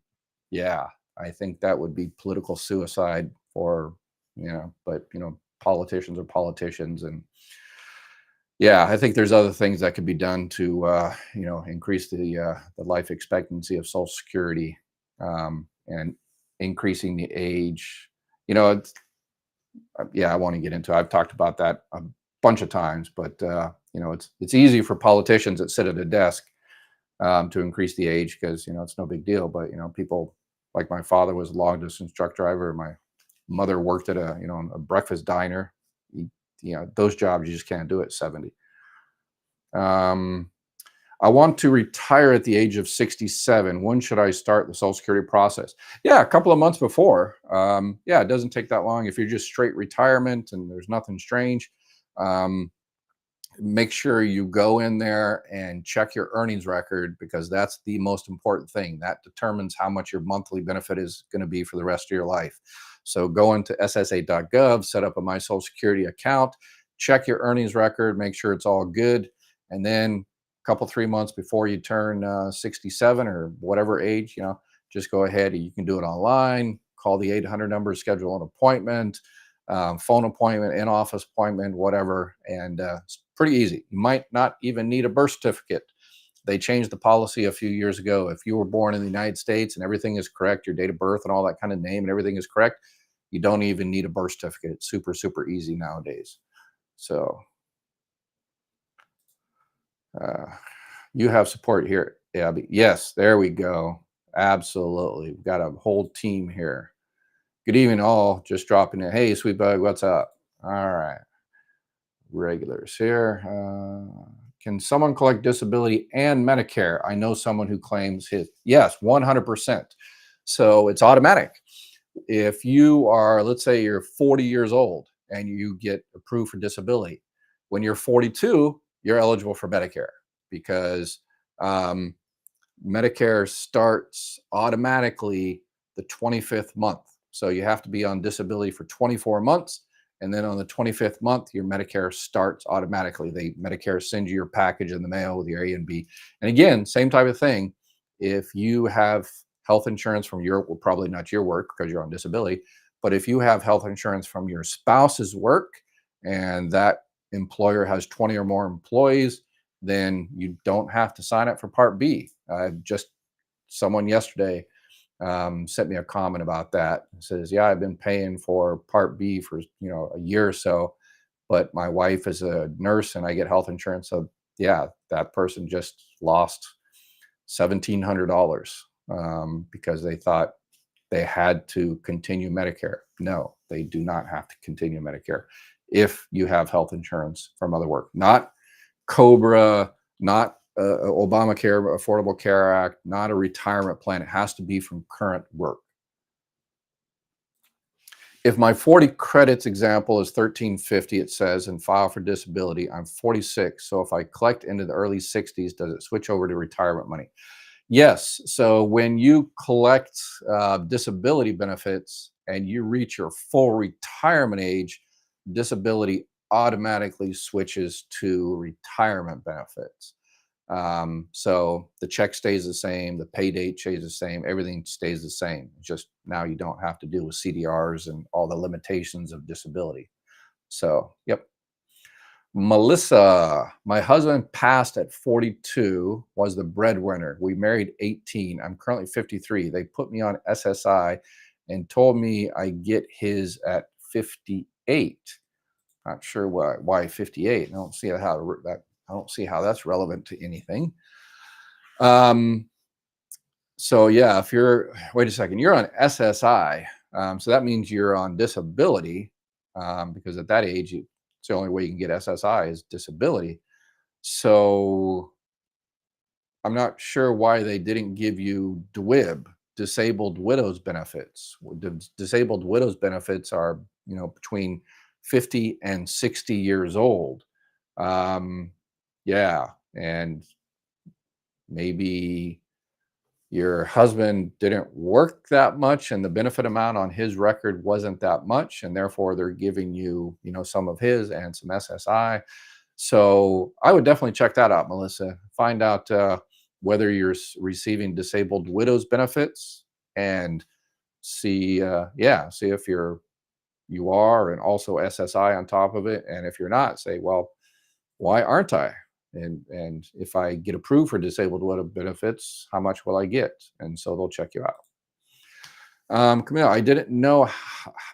yeah, I think that would be political suicide for, but politicians are politicians, and yeah, I think there's other things that could be done to, increase the life expectancy of Social Security, and increasing the age. It's, yeah, I want to get into. I've talked about that a bunch of times, but it's easy for politicians that sit at a desk to increase the age because it's no big deal. But people like my father was a long distance truck driver. My mother worked at a breakfast diner. You, those jobs you just can't do at 70. Um, I want to retire at the age of 67. When should I start the Social Security process? Yeah, a couple of months before. Yeah, it doesn't take that long. If you're just straight retirement and there's nothing strange, um, make sure you go in there and check your earnings record because that's the most important thing. That determines how much your monthly benefit is going to be for the rest of your life. So go into ssa.gov, set up a My Social Security account, check your earnings record, make sure it's all good. And then a couple, 3 months before you turn 67 or whatever age, just go ahead and you can do it online, call the 800 number, schedule an appointment, phone appointment, in office appointment, whatever. And it's pretty easy. You might not even need a birth certificate. They changed the policy a few years ago. If you were born in the United States and everything is correct, your date of birth and all that kind of name and everything is correct, you don't even need a birth certificate. It's super, super easy nowadays. So uh, you have support here, Abby. Yes, there we go. Absolutely. We've got a whole team here. Good evening, all. Just dropping in. Hey, sweet bug, what's up? All right. Regulars here. Can someone collect disability and Medicare? I know someone who claims his. Yes, 100%. So it's automatic. If you are, let's say you're 40 years old and you get approved for disability, when you're 42, you're eligible for Medicare because um, Medicare starts automatically the 25th month. So you have to be on disability for 24 months. And then on the 25th month, your Medicare starts automatically. Medicare sends you your package in the mail with your A and B. And again, same type of thing. If you have health insurance from your, well, probably not your work because you're on disability, but if you have health insurance from your spouse's work and that employer has 20 or more employees, then you don't have to sign up for Part B. Just someone yesterday sent me a comment about that. It says, "Yeah, I've been paying for Part B for a year or so, but my wife is a nurse and I get health insurance." So yeah, that person just lost $1,700 because they thought they had to continue Medicare. No, they do not have to continue Medicare if you have health insurance from other work, not Cobra, not Obamacare, Affordable Care Act, not a retirement plan. It has to be from current work. If my 40 credits example is 1350, it says, and file for disability, I'm 46. So if I collect into the early 60s, does it switch over to retirement money? Yes. So when you collect disability benefits and you reach your full retirement age, disability automatically switches to retirement benefits. So the check stays the same, the pay date stays the same, everything stays the same. Just now you don't have to deal with CDRs and all the limitations of disability. So, yep. Melissa, my husband passed at 42, was the breadwinner. We married 18. I'm currently 53. They put me on SSI and told me I get his at 58. Not sure why 58. I don't see how that's relevant to anything. So yeah, if you're wait a second, you're on SSI. So that means you're on disability because at that age, it's the only way you can get SSI is disability. So I'm not sure why they didn't give you DWIB, disabled widows benefits. Disabled widows benefits are between 50 and 60 years old. Yeah, and maybe your husband didn't work that much and the benefit amount on his record wasn't that much and therefore they're giving you some of his and some SSI. So I would definitely check that out, Melissa. Find out whether you're receiving disabled widows benefits and see see if you are, and also SSI on top of it. And if you're not, say, well, why aren't I? And if I get approved for disabled widow benefits, how much will I get? And so they'll check you out. Camille, I didn't know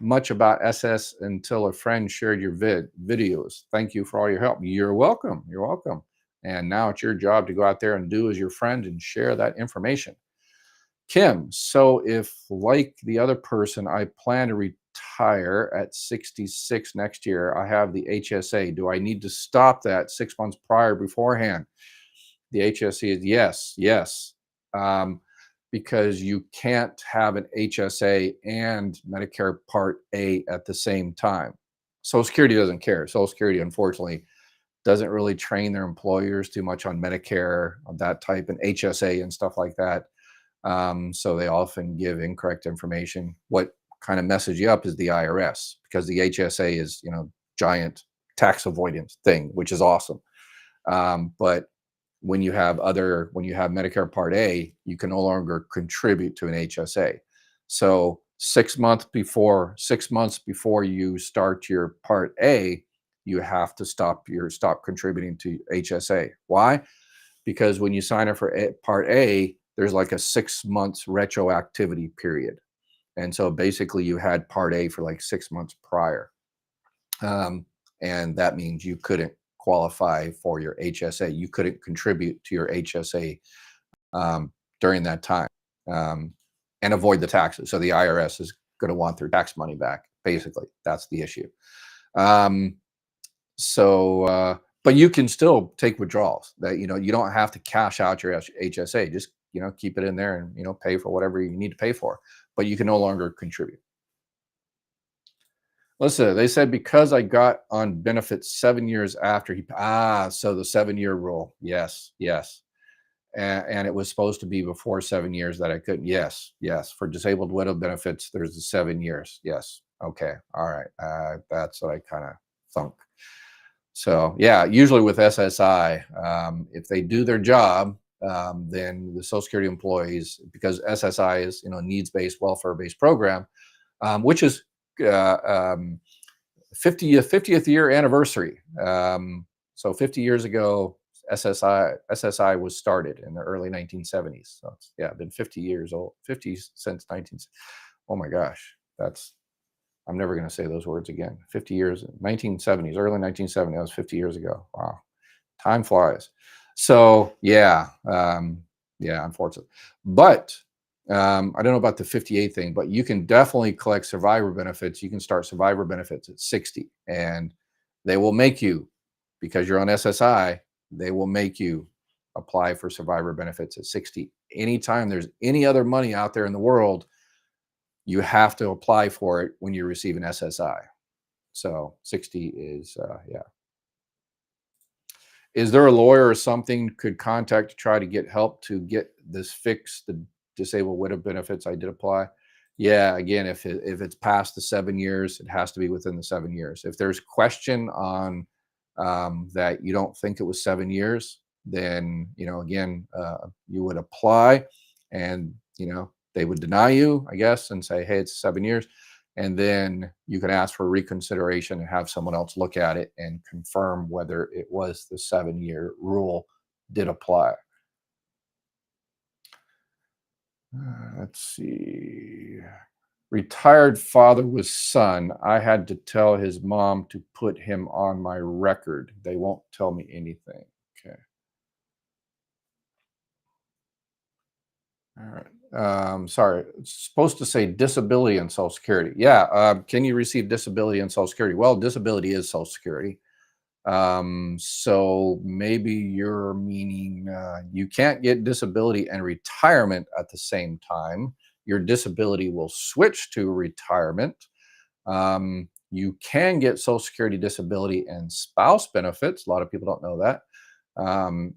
much about SS until a friend shared your videos. Thank you for all your help. You're welcome. You're welcome. And now it's your job to go out there and do as your friend and share that information. Kim, so if, like the other person, I plan to retire at 66 next year, I have the HSA. Do I need to stop that 6 months prior beforehand? The HSA is yes, yes. Um, because you can't have an HSA and Medicare Part A at the same time. Social Security doesn't care. Social Security, unfortunately, doesn't really train their employers too much on Medicare, on that type, and HSA and stuff like that. So they often give incorrect information. What kind of messes you up is the IRS, because the HSA is, giant tax avoidance thing, which is awesome. But when you have Medicare Part A, you can no longer contribute to an HSA. So 6 months before you start your Part A, you have to stop contributing to HSA. Why? Because when you sign up for Part A, there's like a 6 months retroactivity period. And so basically you had Part A for like 6 months prior. Um, and that means you couldn't qualify for your HSA. You couldn't contribute to your HSA during that time, um, and avoid the taxes. So the IRS is going to want their tax money back. Basically, that's the issue. Um, but you can still take withdrawals. That you don't have to cash out your HSA. Just keep it in there and pay for whatever you need to pay for. But you can no longer contribute. Listen, they said because I got on benefits 7 years after so the 7 year rule. Yes, yes. And it was supposed to be before 7 years that I couldn't. Yes, yes. For disabled widow benefits, there's the 7 years. Yes. Okay. All right. That's what I kind of thunk. So yeah, usually with SSI, if they do their job, then the Social Security employees, because SSI is needs-based, welfare-based program, which is uh, um, 50th year anniversary. So 50 years ago, SSI was started in the early 1970s. So it's, yeah, been 50 years old, 50 since 19. Oh my gosh, I'm never going to say those words again. 50 years, 1970s, early 1970s. That was 50 years ago. Wow, time flies. So yeah, yeah, unfortunately, but I don't know about the 58 thing, but you can definitely collect survivor benefits. You can start survivor benefits at 60, and they will make you, because you're on SSI, they will make you apply for survivor benefits at 60. Anytime there's any other money out there in the world, you have to apply for it when you receive an SSI. So 60 is, yeah. Is there a lawyer or something could contact to try to get help to get this fixed, the disabled widow benefits I did apply? Yeah, again, if it's past the 7 years, it has to be within the 7 years. If there's question on that you don't think it was 7 years, then again, you would apply, and they would deny you, I guess, and say, hey, it's 7 years. And then you can ask for reconsideration and have someone else look at it and confirm whether it was the 7 year rule did apply. Let's see. Retired father with son. I had to tell his mom to put him on my record. They won't tell me anything. Okay. All right. Sorry. It's supposed to say disability and Social Security. Yeah. Can you receive disability and Social Security? Well, disability is Social Security. So maybe you're meaning you can't get disability and retirement at the same time. Your disability will switch to retirement. You can get Social Security, disability, and spouse benefits. A lot of people don't know that.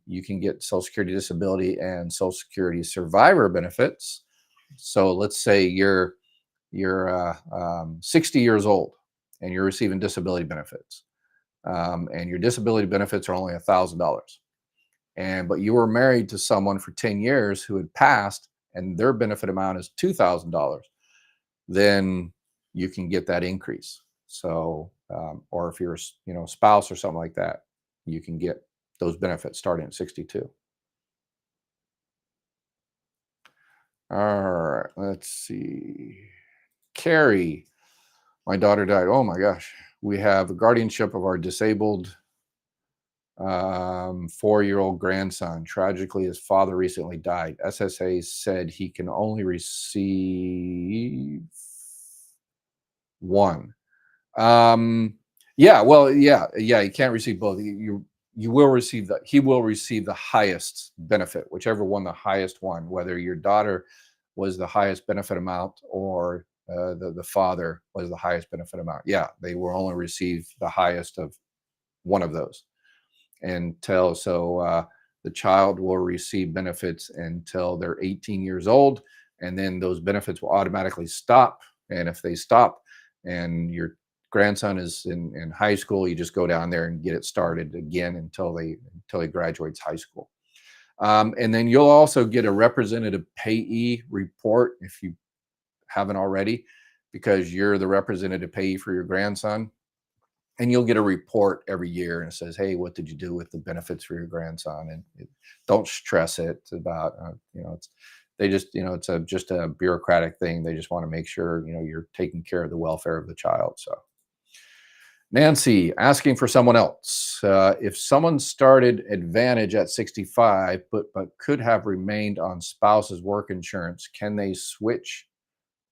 You can get Social Security, disability, and Social Security survivor benefits. So let's say you're 60 years old and you're receiving disability benefits, and your disability benefits are only $1,000. But you were married to someone for 10 years who had passed, and their benefit amount is $2,000. Then you can get that increase. So, or if you're a spouse or something like that, you can get those benefits starting at 62. All right, let's see. Carrie, my daughter died. Oh my gosh. We have the guardianship of our disabled 4-year-old grandson. Tragically, his father recently died. SSA said he can only receive one. Um, yeah, well, yeah, you can't receive both. You will receive the he will receive the highest benefit, whichever one the highest one, whether your daughter was the highest benefit amount or the father was the highest benefit amount. Yeah, they will only receive the highest of one of those until the child will receive benefits until they're 18 years old, and then those benefits will automatically stop. And if they stop and your grandson is in high school, you just go down there and get it started again until he graduates high school. And then you'll also get a representative payee report if you haven't already, because you're the representative payee for your grandson, and you'll get a report every year and it says, hey, what did you do with the benefits for your grandson? And don't stress it about it's they just it's just a bureaucratic thing. They just want to make sure you're taking care of the welfare of the child. So Nancy asking for someone else, if someone started Advantage at 65 but could have remained on spouse's work insurance, can they switch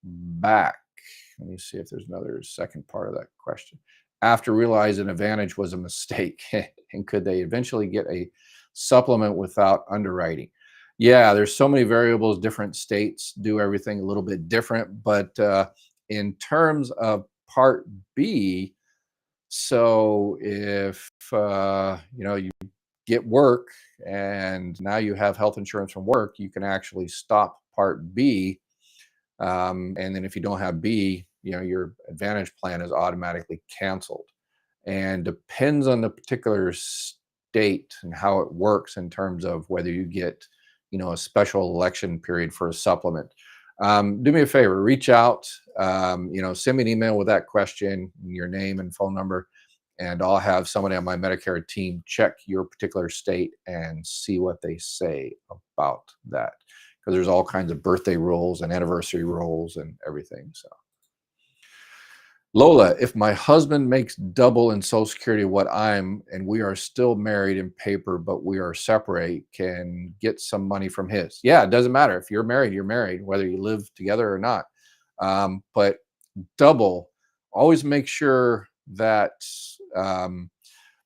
back? Let me see if there's another second part of that question. After realizing Advantage was a mistake, and could they eventually get a supplement without underwriting? Yeah, there's so many variables. Different states do everything a little bit different, but in terms of Part B, so if you get work and now you have health insurance from work, you can actually stop Part B, and then if you don't have B, your Advantage plan is automatically canceled. And depends on the particular state and how it works in terms of whether you get, a special election period for a supplement. Do me a favor, reach out, send me an email with that question, your name and phone number, and I'll have somebody on my Medicare team check your particular state and see what they say about that. Because there's all kinds of birthday rules and anniversary rules and everything. So, Lola, if my husband makes double in Social Security what and we are still married in paper, but we are separate, can get some money from his. Yeah, it doesn't matter. If you're married, whether you live together or not. But double, always make sure that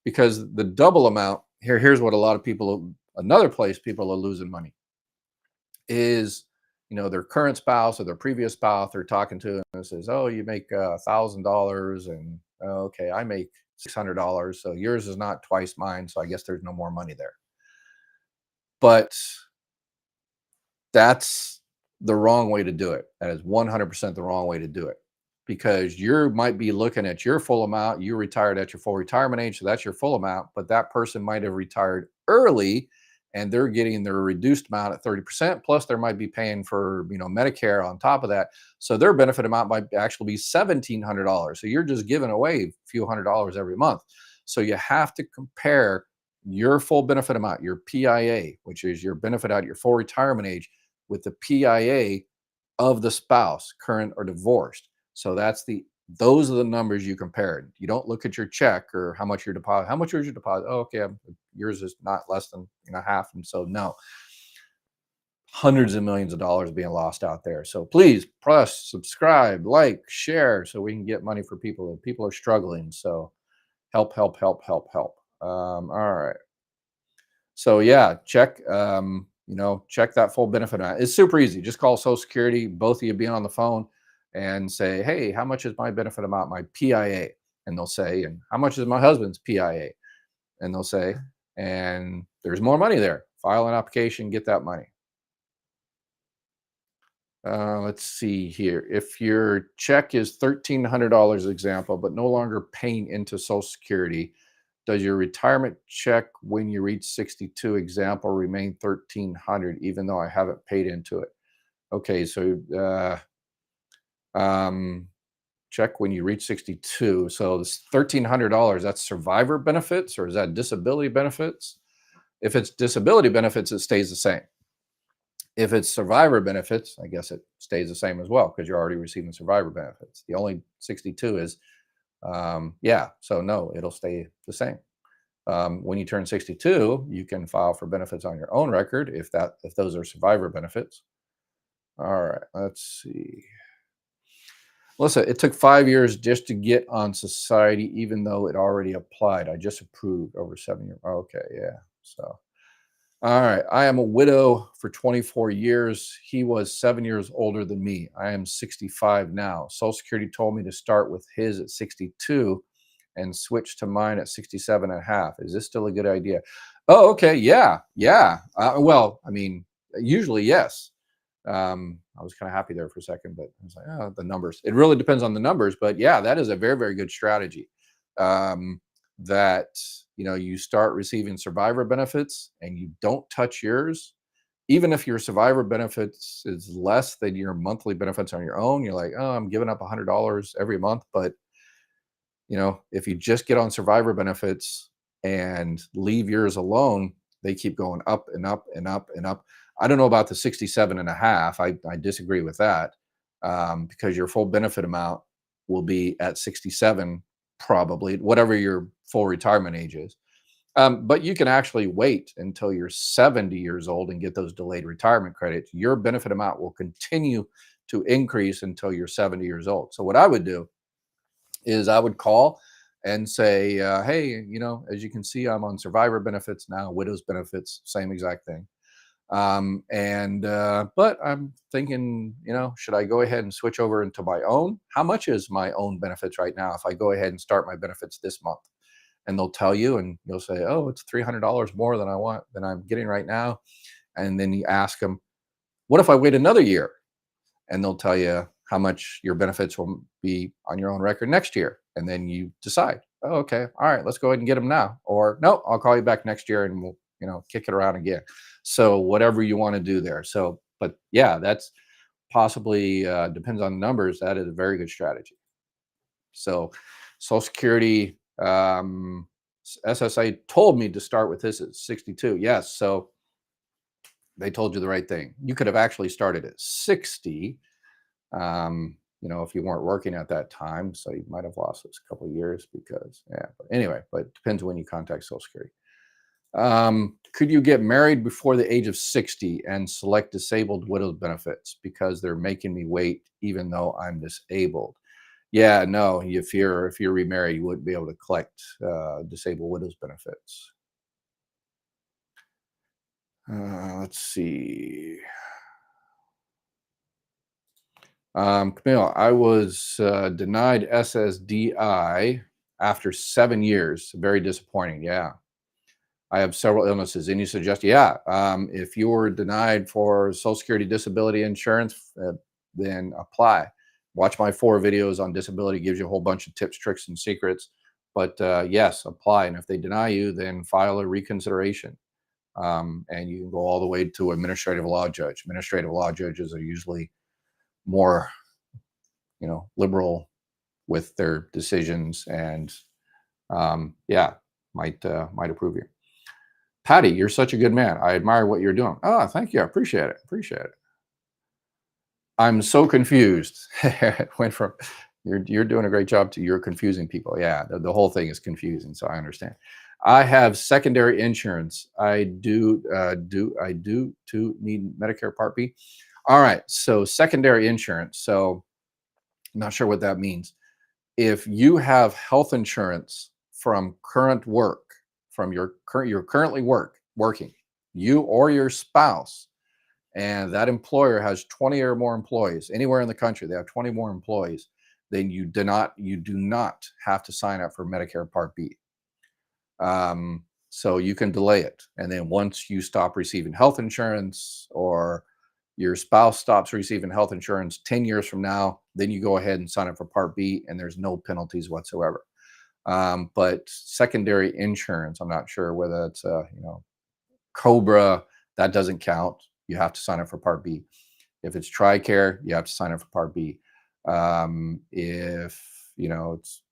because the double amount here's what a lot of people, another place people are losing money is, their current spouse or their previous spouse they're talking to and says, oh, you make $1,000, and okay, I make $600, so yours is not twice mine, so I guess there's no more money there. But that's the wrong way to do it. That is 100% the wrong way to do it, because you might be looking at your full amount. You retired at your full retirement age, so that's your full amount, but that person might have retired early and they're getting their reduced amount at 30%, plus they might be paying for Medicare on top of that, so their benefit amount might actually be $1,700. So you're just giving away a few $100s every month. So you have to compare your full benefit amount, your PIA, which is your benefit at your full retirement age, with the PIA of the spouse, current or divorced. So those are the numbers you compare. You don't look at your check or how much your deposit. How much was your deposit? Oh, okay, yours is not less than half. And so no, hundreds of millions of dollars being lost out there. So please press subscribe, like, share, so we can get money for people. People are struggling. So help, help, help, help, help. All right. So yeah, check check that full benefit amount. It's super easy. Just call Social Security, both of you being on the phone, and say, hey, how much is my benefit amount, my PIA? And they'll say, and how much is my husband's PIA? And they'll say, and there's more money there. File an application, get that money. Let's see here. If your check is $1,300 example, but no longer paying into Social Security, does your retirement check when you reach 62 example remain 1,300 even though I haven't paid into it? Okay, so check when you reach 62. So this $1,300, that's survivor benefits, or is that disability benefits? If it's disability benefits, it stays the same. If it's survivor benefits, I guess it stays the same as well, because you're already receiving survivor benefits. The only 62 is, so no, it'll stay the same. When you turn 62, you can file for benefits on your own record if those are survivor benefits. All right, let's see. Listen, it took 5 years just to get on society, even though it already applied. I just approved over 7 years. Okay, yeah. So, all right. I am a widow for 24 years. He was 7 years older than me. I am 65 now. Social Security told me to start with his at 62 and switch to mine at 67 and a half. Is this still a good idea? Oh, okay. Yeah. Yeah. Well, I mean, usually, yes. I was kind of happy there for a second, but I was like, oh, the numbers. It really depends on the numbers, but yeah, that is a very, very good strategy. Um, that you start receiving survivor benefits and you don't touch yours, even if your survivor benefits is less than your monthly benefits on your own. You're like, oh, I'm giving up $100 every month, but if you just get on survivor benefits and leave yours alone, they keep going up and up and up and up. I don't know about the 67 and a half. I disagree with that, because your full benefit amount will be at 67, probably, whatever your full retirement age is. But you can actually wait until you're 70 years old and get those delayed retirement credits. Your benefit amount will continue to increase until you're 70 years old. So what I would do is I would call and say, hey, as you can see, I'm on survivor benefits now, widow's benefits, same exact thing. And but I'm thinking, should I go ahead and switch over into my own? How much is my own benefits right now if I go ahead and start my benefits this month? And they'll tell you, and you'll say, oh, it's $300 more than I'm getting right now. And then you ask them, what if I wait another year? And they'll tell you how much your benefits will be on your own record next year. And then you decide, oh, okay, all right, let's go ahead and get them now. Or no, I'll call you back next year and we'll, kick it around again. So whatever you want to do there. So, but yeah, that's possibly depends on the numbers. That is a very good strategy. So Social Security, SSA told me to start with this at 62. Yes. So they told you the right thing. You could have actually started at 60, if you weren't working at that time. So you might have lost this a couple of years because, yeah. But anyway, but it depends when you contact Social Security. Could you get married before the age of 60 and select disabled widows benefits because they're making me wait even though I'm disabled? Yeah, no, if you're remarried, you wouldn't be able to collect disabled widows benefits. Let's see. Camille, I was denied SSDI after 7 years. Very disappointing. Yeah. I have several illnesses. And you suggest, yeah, if you were denied for Social Security disability insurance, then apply. Watch my 4 videos on disability, gives you a whole bunch of tips, tricks, and secrets. But yes, apply. And if they deny you, then file a reconsideration. And you can go all the way to administrative law judge. Administrative law judges are usually more, liberal with their decisions, and yeah, might approve you. Patty, you're such a good man. I admire what you're doing. Oh, thank you. I appreciate it. Appreciate it. I'm so confused. It went from you're doing a great job to you're confusing people. Yeah, the whole thing is confusing. So I understand. I have secondary insurance. I do to need Medicare Part B. All right. So secondary insurance. So I'm not sure what that means. If you have health insurance from current work, from you're currently working, you or your spouse, and that employer has 20 or more employees anywhere in the country, they have 20 more employees, then you do not have to sign up for Medicare Part B. So you can delay it. And then once you stop receiving health insurance, or your spouse stops receiving health insurance 10 years from now, then you go ahead and sign up for Part B and there's no penalties whatsoever. But secondary insurance, I'm not sure whether it's Cobra, that doesn't count. You have to sign up for Part B. If it's TRICARE, you have to sign up for Part B. If it's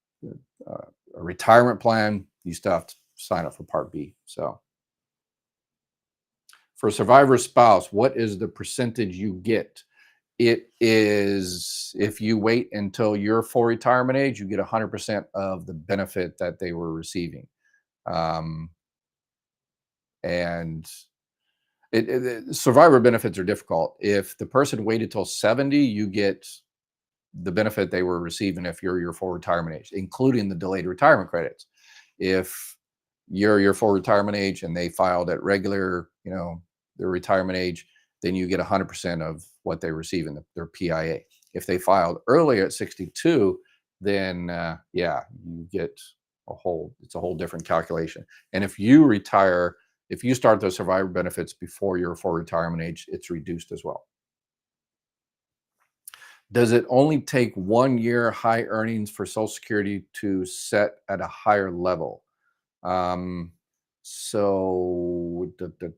a retirement plan, you still have to sign up for Part B. So for survivor spouse, what is the percentage you get? It is, if you wait until your full retirement age, you get 100% of the benefit that they were receiving. Um, and survivor benefits are difficult. If the person waited till 70, you get the benefit they were receiving if you're your full retirement age, including the delayed retirement credits. If you're your full retirement age and they filed at regular, their retirement age, then you get 100% of what they receive in their PIA. If they filed earlier at 62, then yeah, you get it's a whole different calculation. And if you retire, if you start those survivor benefits before your full retirement age, it's reduced as well. Does it only take 1 year high earnings for Social Security to set at a higher level? Um, so,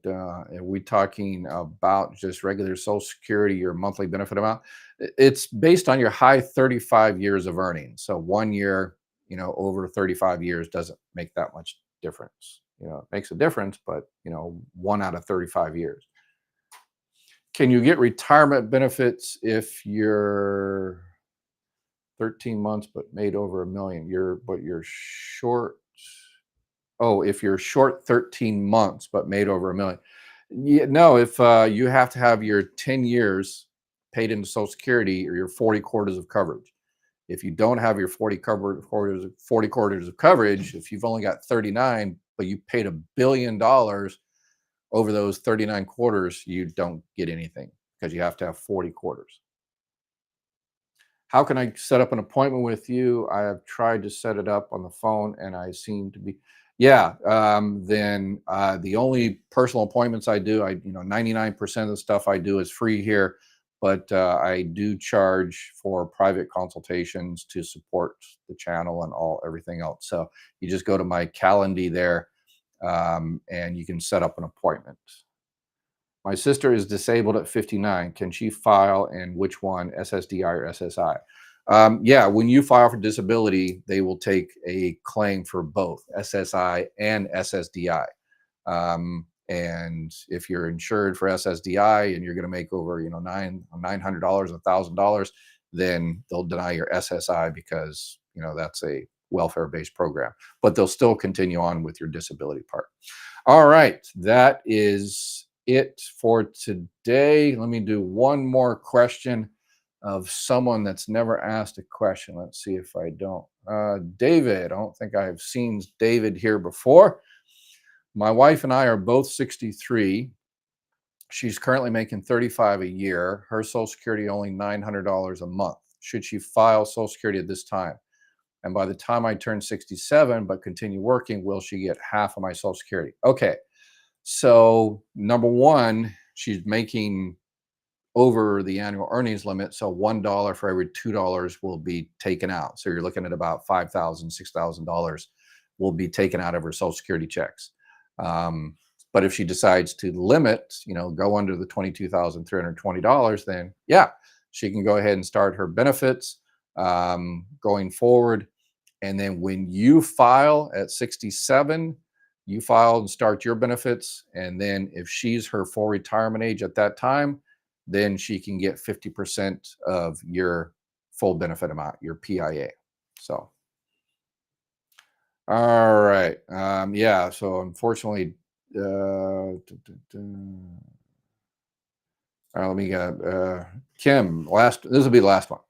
are we talking about just regular Social Security, your monthly benefit amount? It's based on your high 35 years of earnings. So 1 year, over 35 years doesn't make that much difference. It makes a difference, but 1 out of 35 years. Can you get retirement benefits if you're 13 months but made over a million? You're short. Oh, if you're short 13 months but made over a million. Yeah, no, if you have to have your 10 years paid into Social Security or your 40 quarters of coverage. If you don't have your 40 quarters of coverage, if you've only got 39, but you paid $1 billion over those 39 quarters, you don't get anything because you have to have 40 quarters. How can I set up an appointment with you? I have tried to set it up on the phone and I seem to be, yeah. Then the only personal appointments I do, 99% of the stuff I do is free here, but I do charge for private consultations to support the channel and everything else. So you just go to my Calendly there, and you can set up an appointment. My sister is disabled at 59. Can she file, and which one, SSDI or SSI? Yeah, when you file for disability, they will take a claim for both SSI and SSDI. And if you're insured for SSDI and you're going to make over, $900, $1,000, then they'll deny your SSI because that's a welfare-based program. But they'll still continue on with your disability part. All right, that is it for today. Let me do one more question of someone that's never asked a question. Let's see if I don't. David, I don't think I have seen David here before. My wife and I are both 63. She's currently making 35 a year. Her Social Security only $900 a month. Should she file Social Security at this time? And by the time I turn 67 but continue working, will she get half of my Social Security? Okay. So number one, she's making over the annual earnings limit. So $1 for every $2 will be taken out. So you're looking at about $5,000, $6,000 will be taken out of her Social Security checks. But if she decides to limit, go under the $22,320, then yeah, she can go ahead and start her benefits going forward. And then when you file at 67, you file and start your benefits. And then if she's her full retirement age at that time, then she can get 50% of your full benefit amount, your PIA. So, all right. Yeah. So unfortunately, let me get Kim. This will be the last one.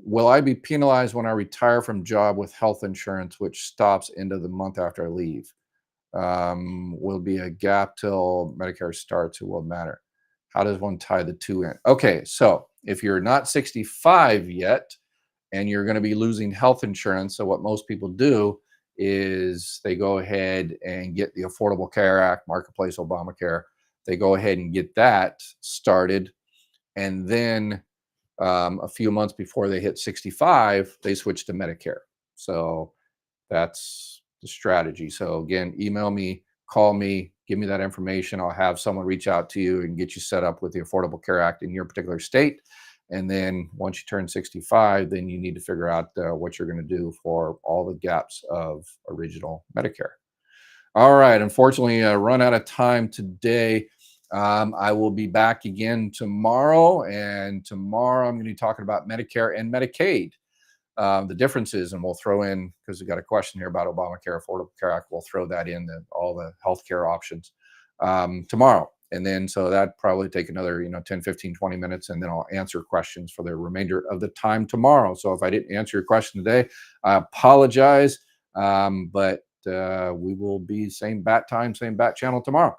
Will I be penalized when I retire from job with health insurance, which stops end of the month after I leave? Will be a gap till Medicare starts. It will matter. How does one tie the two in? Okay, so if you're not 65 yet and you're going to be losing health insurance, so what most people do is they go ahead and get the Affordable Care Act, Marketplace Obamacare. They go ahead and get that started, and then a few months before they hit 65, they switch to Medicare. So that's the strategy. So again, email me, call me, give me that information. I'll have someone reach out to you and get you set up with the Affordable Care Act in your particular state. And then once you turn 65, then you need to figure out what you're going to do for all the gaps of original Medicare. All right. Unfortunately, run out of time today. I will be back again tomorrow. And tomorrow I'm going to be talking about Medicare and Medicaid. the differences, and we'll throw in, because we got a question here about Obamacare, Affordable Care Act. We'll throw that in, all the healthcare options tomorrow. And then so that probably take another 10, 15, 20 minutes, and then I'll answer questions for the remainder of the time tomorrow. So if I didn't answer your question today, I apologize. But we will be same bat time, same bat channel tomorrow.